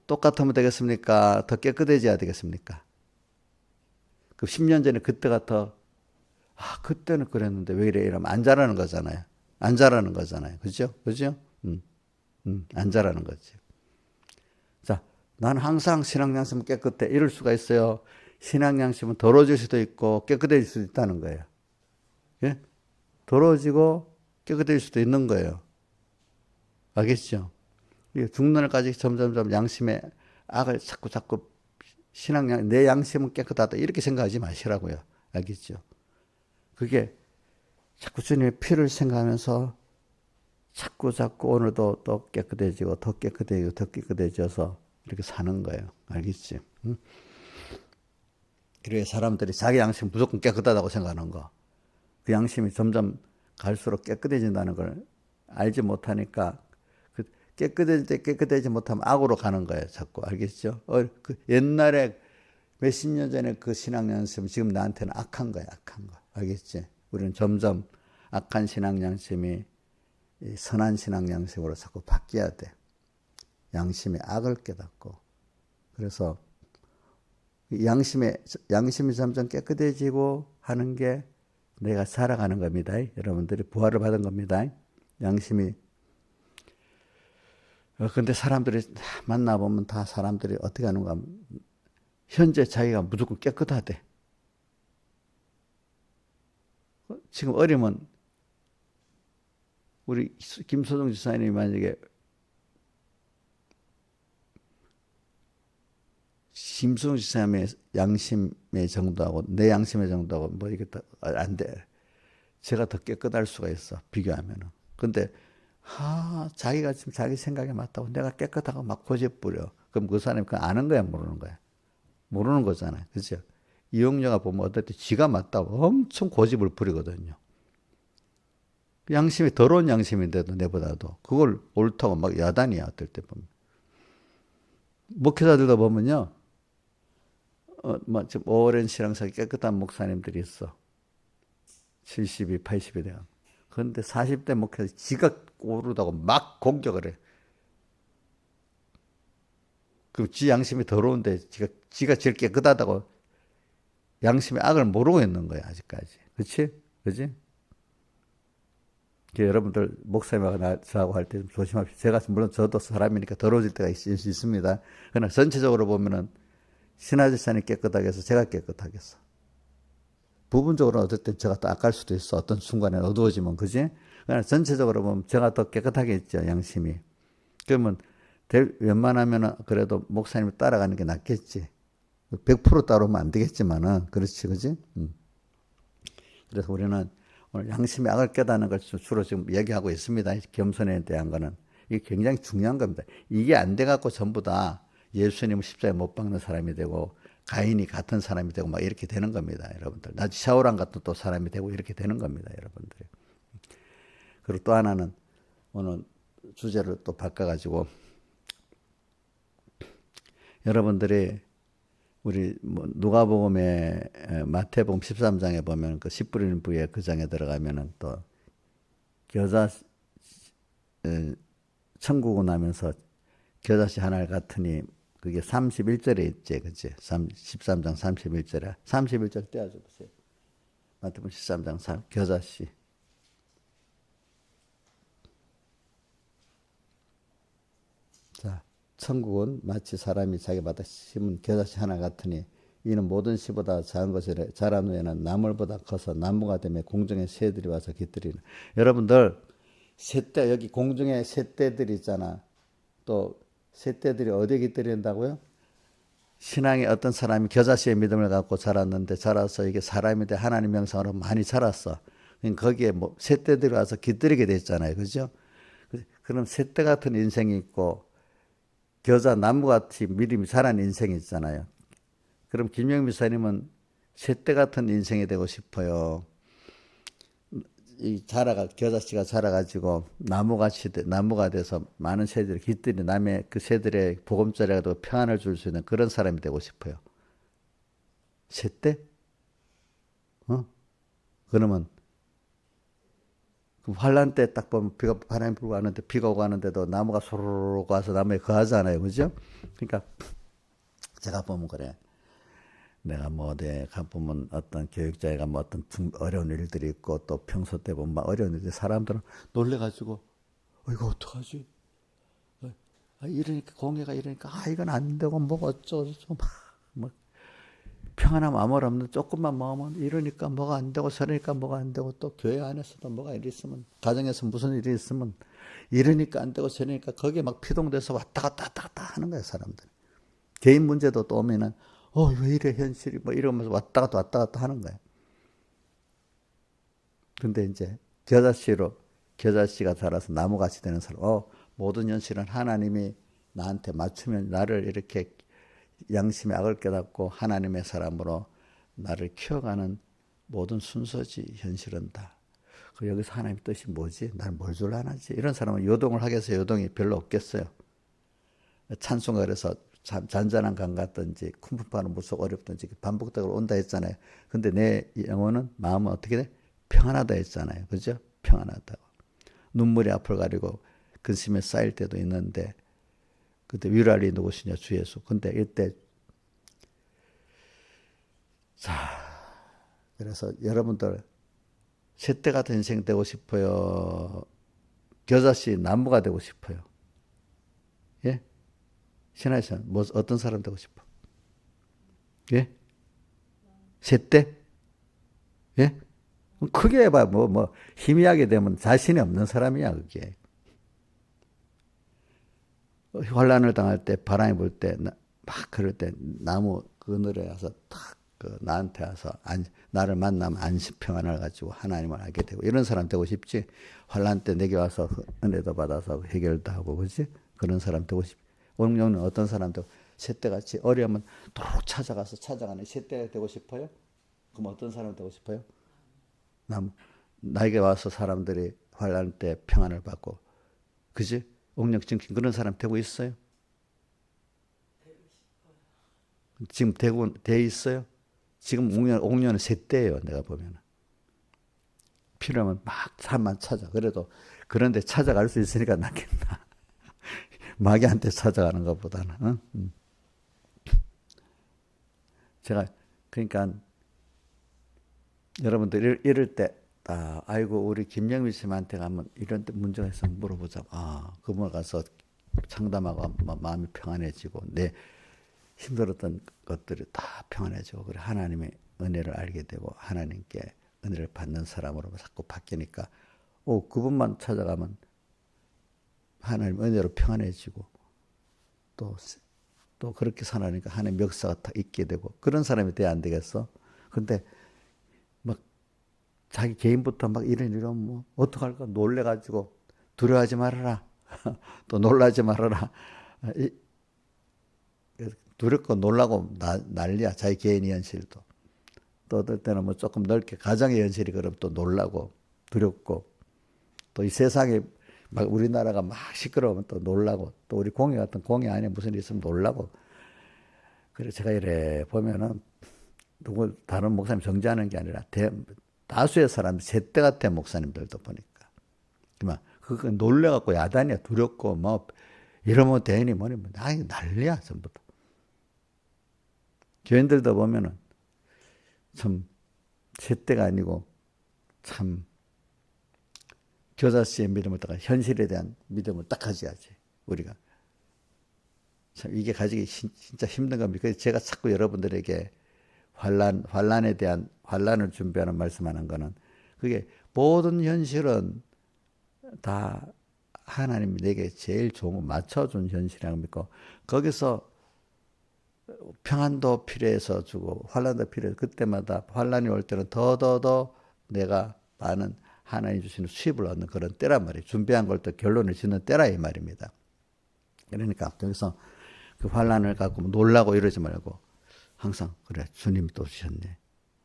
똑같으면 되겠습니까? 더 깨끗해져야 되겠습니까? 그 10년 전에 그때가 더 그때는 그랬는데 왜 이래 이러면 안 자라는 거잖아요. 안 자라는 거잖아요. 그죠? 그죠? 안 자라는 거지. 자, 나는 항상 신앙 양심은 깨끗해. 이럴 수가 있어요. 신앙 양심은 더러워질 수도 있고 깨끗해질 수도 있다는 거예요. 예? 더러워지고 깨끗해질 수도 있는 거예요. 알겠죠? 죽는 날까지 점점점 양심의 악을 자꾸 내 양심은 깨끗하다 이렇게 생각하지 마시라고요. 알겠죠? 그게 자꾸 주님의 피를 생각하면서 자꾸 오늘도 또 깨끗해지고 더 깨끗해져서 이렇게 사는 거예요. 알겠지? 응? 이렇게 사람들이 자기 양심 무조건 깨끗하다고 생각하는 거. 그 양심이 점점 갈수록 깨끗해진다는 걸 알지 못하니까 깨끗해지 못하면 악으로 가는 거예요. 자꾸 알겠죠? 그 옛날에 몇십 년 전에 그 신앙 양심 지금 나한테는 악한 거야. 악한 거. 알겠지? 우리는 점점 악한 신앙 양심이 선한 신앙 양심으로 자꾸 바뀌어야 돼. 양심의 악을 깨닫고. 그래서 양심이 점점 깨끗해지고 하는 게 내가 살아가는 겁니다. 여러분들이 부활을 받은 겁니다. 양심이. 근데 사람들이 만나보면 다 사람들이 어떻게 하는가 하면 현재 자기가 무조건 깨끗하대. 지금 어리면 우리 김소정 지사님이 만약에 김소정 지사님의 양심의 정도하고 내 양심의 정도하고 뭐 이게 안 돼. 제가 더 깨끗할 수가 있어. 비교하면은. 근데 자기가 지금 자기 생각에 맞다고 내가 깨끗하고 막 고집부려. 그럼 그 사람이 그거 아는 거야, 모르는 거야? 모르는 거잖아요. 그죠? 이용녀가 보면 어떨 때 지가 맞다고 엄청 고집을 부리거든요. 양심이 더러운 양심인데도 내보다도 그걸 옳다고 막 야단이야. 어떨 때 보면. 목회자들도 보면요. 지금 오랜 신앙생활 깨끗한 목사님들이 있어. 70이, 80이 돼요. 그런데 40대 목회자 지가 오르다고 막 공격을 해. 그 지 양심이 더러운데 지가 제일 깨끗하다고 양심의 악을 모르고 있는 거야, 아직까지. 그치? 그치? 여러분들 목사님하고 저하고 할 때 좀 조심합시다. 제가 물론 저도 사람이니까 더러워질 때가 있습니다. 그러나 전체적으로 보면은 신하지산이 깨끗하게 해서 제가 깨끗하게 했어. 부분적으로 어떨 때 제가 또 악할 수도 있어. 어떤 순간에 어두워지면, 그지? 그러나 전체적으로 보면 제가 더 깨끗하게 했죠, 양심이. 그러면 웬만하면 그래도 목사님을 따라가는 게 낫겠지. 100% 따라오면 안 되겠지만은, 그렇지, 그지? 그래서 우리는 오늘 양심의 악을 깨닫는 걸 주로 지금 얘기하고 있습니다. 겸손에 대한 거는. 이게 굉장히 중요한 겁니다. 이게 안 돼갖고 전부 다 예수님을 십자가에 못 박는 사람이 되고, 가인이 같은 사람이 되고, 막 이렇게 되는 겁니다, 여러분들. 나중에 샤오랑 같은 또 사람이 되고, 이렇게 되는 겁니다, 여러분들. 그리고 또 하나는 오늘 주제를 또 바꿔가지고, 여러분들이 우리 누가복음에 마태복음 13장에 보면 그 씨 뿌리는 부에 그 장에 들어가면은 또 겨자 천국은 하면서 겨자씨 하나 같으니 그게 31절에 있지, 그치? 13장 31절에 31절 떼어줘 보세요. 마태복음 13장 4 겨자씨. 자, 천국은 마치 사람이 자기 밭에 심은 겨자씨 하나 같으니 이는 모든 씨보다 작은 것이래. 자란 후에는 나물보다 커서 나무가 되며 공중의 새들이 와서 깃들이는. 여러분들 새떼 여기 공중에 새떼들이 있잖아. 또 새떼들이 어디에 깃들인다고요? 신앙의 어떤 사람이 겨자씨의 믿음을 갖고 자랐는데 자라서 이게 사람이 돼 하나님 명상으로 많이 자랐어. 거기에 뭐 새떼들이 와서 깃들이게 됐잖아요. 그죠? 그럼 새떼 같은 인생이 있고 겨자 나무같이 믿음이 자란 인생이 있잖아요. 그럼 김영미 사님은 새떼 같은 인생이 되고 싶어요. 이 겨자씨가 자라가지고 나무가 돼서 많은 새들이 깃들이 남의 그 새들의 보금자리가 평안을 줄 수 있는 그런 사람이 되고 싶어요. 새떼? 그러면 그 환란 때 딱 보면 바람이 불고 하는데 비가 오고 하는데도 나무가 소르륵 와서 나무에 거하잖아요. 그죠? 그러니까 제가 보면 그래. 내가 뭐 어디에 가보면 어떤 교육자가 뭐 어떤 어려운 일들이 있고 또 평소 때 보면 막 어려운 일들 사람들은 놀래가지고 이거 어떡하지? 이러니까 공예가 이러니까 이건 안 되고 뭐가 어쩌고 막 평안함 아무 없는 조금만 먹으면 이러니까 뭐가 안 되고 저러니까 뭐가 안 되고 또 교회 안에서도 뭐가 일이 있으면 가정에서 무슨 일이 있으면 이러니까 안 되고 저러니까 거기에 막 피동돼서 왔다 갔다 하는 거예요 사람들. 개인 문제도 또 오면은 왜 이래 현실이 뭐 이러면서 왔다 갔다 하는 거예요. 근데 이제 겨자씨가 자라서 나무같이 되는 사람, 모든 현실은 하나님이 나한테 맞추면 나를 이렇게 양심의 악을 깨닫고 하나님의 사람으로 나를 키워가는 모든 순서지 현실은 다. 여기서 하나님의 뜻이 뭐지? 날 뭘 줄라나지? 이런 사람은 요동을 하겠어요? 요동이 별로 없겠어요. 찬송가 그래서 잔잔한 강 같든지 쿵쿵파는 무속 어렵든지 반복적으로 온다 했잖아요. 근데 내 영혼은 마음은 어떻게 돼? 평안하다 했잖아요. 그죠? 평안하다고. 눈물이 앞을 가리고 근심에 쌓일 때도 있는데 그때 위로할 누구시냐 주 예수. 근데 이때 자 그래서 여러분들 새떼 같은 인생 되고 싶어요. 겨자씨 나무가 되고 싶어요. 예? 신하선 뭐 어떤 사람 되고 싶어? 예? 새떼? 예? 크게 해봐 뭐 희미하게 되면 자신이 없는 사람이야 그게. 환란을 당할 때 바람이 불 때 막 그럴 때 나무 그늘에 와서 탁 나한테 와서 나를 만나면 안심 평안을 가지고 하나님을 알게 되고 이런 사람 되고 싶지. 환란 때 내게 와서 은혜도 받아서 해결도 하고 그렇지. 그런 사람 되고 싶. 오늘은 어떤 사람 되고 새떼같이 어려우면 도록 찾아가는 새떼가 되고 싶어요? 그럼 어떤 사람 되고 싶어요? 나에게 와서 사람들이 환란 때 평안을 받고 그지? 옥력 증진 그런 사람 되고 있어요? 지금 돼 있어요? 지금 옥년은 새떼예요. 내가 보면 필요하면 막 사람만 찾아. 그래도 그런데 찾아갈 수 있으니까 낫겠나. 마귀한테 찾아가는 것보다는. 제가 그러니까 여러분들 이럴 때 아이고 우리 김영미 씨한테 가면 이런 데 문제가 있으면 물어보자. 그분 가서 상담하고 마음이 평안해지고 내 힘들었던 것들이 다 평안해지고 그래 하나님의 은혜를 알게 되고 하나님께 은혜를 받는 사람으로 자꾸 바뀌니까 그분만 찾아가면 하나님 은혜로 평안해지고 또 그렇게 살아니까 하나님의 역사가 다 있게 되고 그런 사람이 돼야 안 되겠어? 근데 막 자기 개인부터 막 이런 뭐 어떡할까 놀래가지고 두려워하지 말아라. 또 놀라지 말아라. 두렵고 놀라고 난리야. 자기 개인의 현실도. 또 어떨 때는 뭐 조금 넓게 가정의 현실이 그럼 또 놀라고 두렵고 또 이 세상에 막 우리나라가 막 시끄러우면 또 놀라고 또 우리 공예 같은 공예 안에 무슨 일이 있으면 놀라고. 그래서 제가 이래 보면은 다른 목사님 정죄하는 게 아니라 다수의 사람들 제때 같은 목사님들도 보니까 그거 놀래갖고 야단이야 두렵고 뭐 이러면 대인이 뭐니 난리야 전부 다. 교인들도 보면은 참 잣대가 아니고 참 겨자씨의 믿음을 딱 현실에 대한 믿음을 딱 가져야지 우리가. 참 이게 가지기 진짜 힘든 겁니다. 그래서 제가 자꾸 여러분들에게 환란에 대한 환란을 준비하는 말씀하는 거는 그게 모든 현실은 다 하나님이 내게 제일 좋은 거 맞춰준 현실이라고 믿고 거기서 평안도 필요해서 주고 환란도 필요해서 그때마다 환란이 올 때는 더더더 내가 많은 하나님 주시는 수입을 얻는 그런 때란 말이에요. 준비한 걸 또 결론을 짓는 때라 이 말입니다. 그러니까 여기서 그 환란을 갖고 놀라고 이러지 말고 항상 그래 주님 또 주셨네.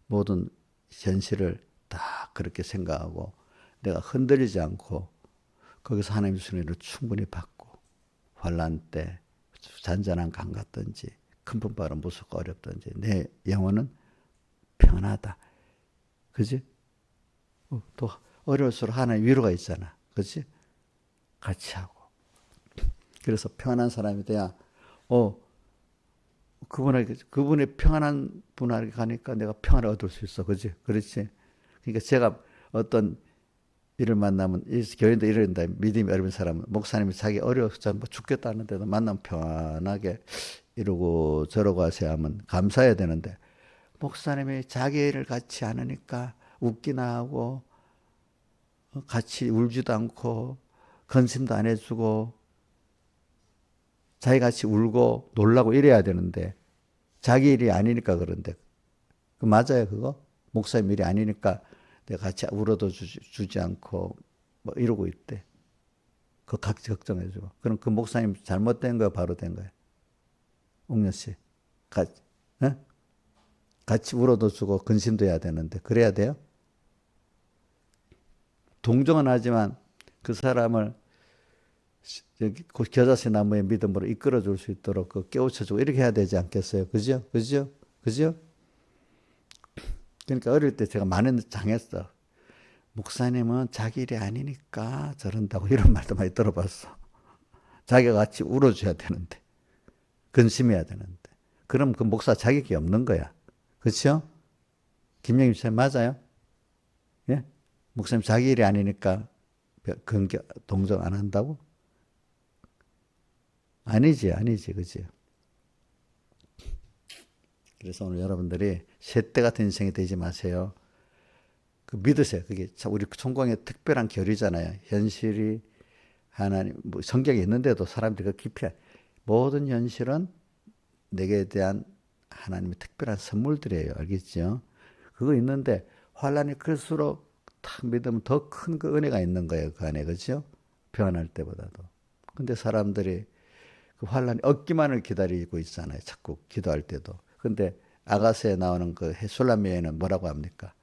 모든 현실을 다 그렇게 생각하고 내가 흔들리지 않고 거기서 하나님 주시는 일을 충분히 받고 환란 때 잔잔한 강 같든지 큰 분바람 무섭고 어렵든지 내 영혼은 평안하다. 그지? 또 어려울수록 하나의 위로가 있잖아. 그지? 같이 하고. 그래서 평안한 사람이 돼야 그분의 평안한 분에게 가니까 내가 평안을 얻을 수 있어. 그지? 그렇지? 그러니까 제가 어떤 일을 만나면 교인도 이런다. 믿음이 어려운 사람은 목사님이 자기 어려워서 뭐 죽겠다 하는데도 만나면 평안하게 이러고 저러고 하셔야 하면 감사해야 되는데 목사님이 자기 일을 같이 안 하니까 웃기나 하고 같이 울지도 않고 건심도 안 해주고 자기 같이 울고 놀라고 이래야 되는데 자기 일이 아니니까 그런데 그 맞아요 그거? 목사님 일이 아니니까 내가 같이 울어도 주지 않고 뭐 이러고 있대. 그거 같이 걱정해주고. 그럼 그 목사님 잘못된 거야 바로 된 거야? 옥녀 씨 같이 울어도 주고 근심도 해야 되는데 그래야 돼요? 동정은 하지만 그 사람을 겨자씨 나무의 믿음으로 이끌어 줄 수 있도록 그 깨우쳐주고 이렇게 해야 되지 않겠어요? 그죠? 그죠? 그죠? 그러니까 어릴 때 제가 많이 당했어. 목사님은 자기 일이 아니니까 저런다고 이런 말도 많이 들어봤어. 자기가 같이 울어줘야 되는데 근심해야 되는데 그럼 그 목사 자격이 없는 거야. 그렇죠? 김영임 씨 맞아요? 예? 목사님 자기 일이 아니니까 동정 안 한다고? 아니지, 그지? 그래서 오늘 여러분들이 셋대 같은 인생이 되지 마세요. 그 믿으세요. 그게 우리 총광의 특별한 결이잖아요. 현실이 하나님, 뭐 성경에 있는데도 사람들이 그 깊이, 모든 현실은 내게 대한 하나님의 특별한 선물들이에요. 알겠죠? 그거 있는데 환란이 클수록 탁 믿으면 더 큰 그 은혜가 있는 거예요. 그 안에. 그죠? 평안할 때보다도. 근데 사람들이 그 환란이 없기만을 기다리고 있잖아요. 자꾸 기도할 때도. 근데 아가서에 나오는 그 술람미에는 뭐라고 합니까?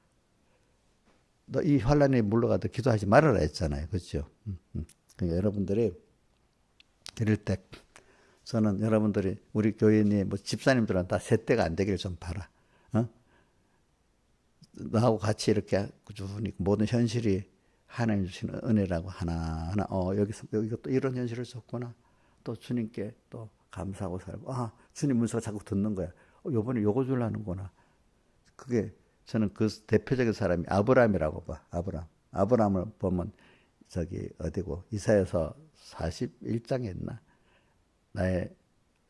너 이 환란이 물러가도 기도하지 말아라 했잖아요. 그렇죠? 그러니까 여러분들이 이럴 때 저는 여러분들이 우리 교인이 뭐 집사님들은 다 셋대가 안 되기를 좀 바라. 나하고 같이 이렇게 꾸준히 모든 현실이 하나님 주시는 은혜라고 하나하나 여기서 또 이런 현실을 썼구나. 또 주님께 또 감사하고 살고 주님 문서가 자꾸 듣는 거야. 요번에 요거 주려는구나. 그게 저는 그 대표적인 사람이 아브라함이라고 봐. 아브라함을 보면 저기 어디고 이사야서 41장에 있나? 나의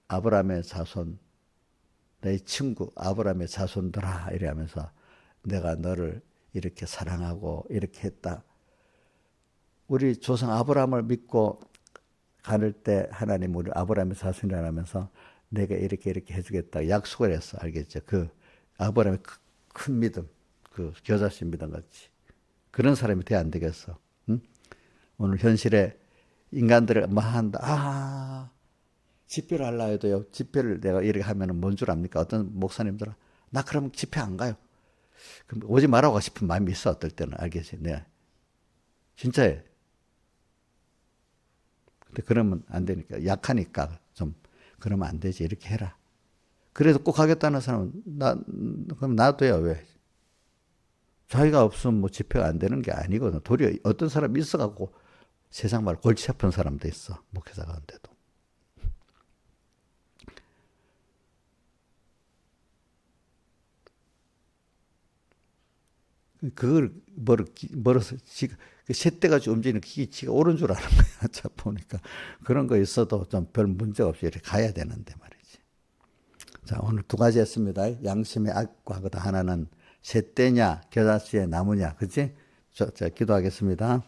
아브라함의 자손, 내 친구 아브라함의 자손들아 이래 하면서 내가 너를 이렇게 사랑하고 이렇게 했다. 우리 조상 아브라함을 믿고 가를 때 하나님 우리 아브라함의 자손이라 하면서 내가 이렇게 해주겠다 약속을 했어. 알겠죠? 그 아브라함의 큰 믿음, 그 겨자씨 믿음 같이 그런 사람이 돼야 안 되겠어. 응? 오늘 현실에 인간들을 뭐 한다. 집회를 하려 해도요. 집회를 내가 이렇게 하면은 뭔 줄 압니까? 어떤 목사님들은 나 그럼 집회 안 가요. 그럼 오지 말라고 싶은 마음이 있어. 어떨 때는 알겠지. 네. 진짜예요. 근데 그러면 안 되니까 약하니까 좀 그러면 안 되지. 이렇게 해라. 그래도 꼭 하겠다는 사람은 그럼 놔둬요. 왜? 자기가 없으면 뭐 집회가 안 되는 게 아니거든. 도리어 어떤 사람이 있어갖고 세상 말 골치 아픈 사람도 있어. 목회자 가운데도. 그걸 멀어서 그 셋대가 움직이는 기지가 옳은 줄 아는 거야. 자, 보니까 그런 거 있어도 좀 별 문제 없이 이렇게 가야 되는데 말이지. 자, 오늘 두 가지 했습니다. 양심의 악과 그다 하나는 셋대냐, 겨자씨의 나무냐, 그치? 자, 기도하겠습니다.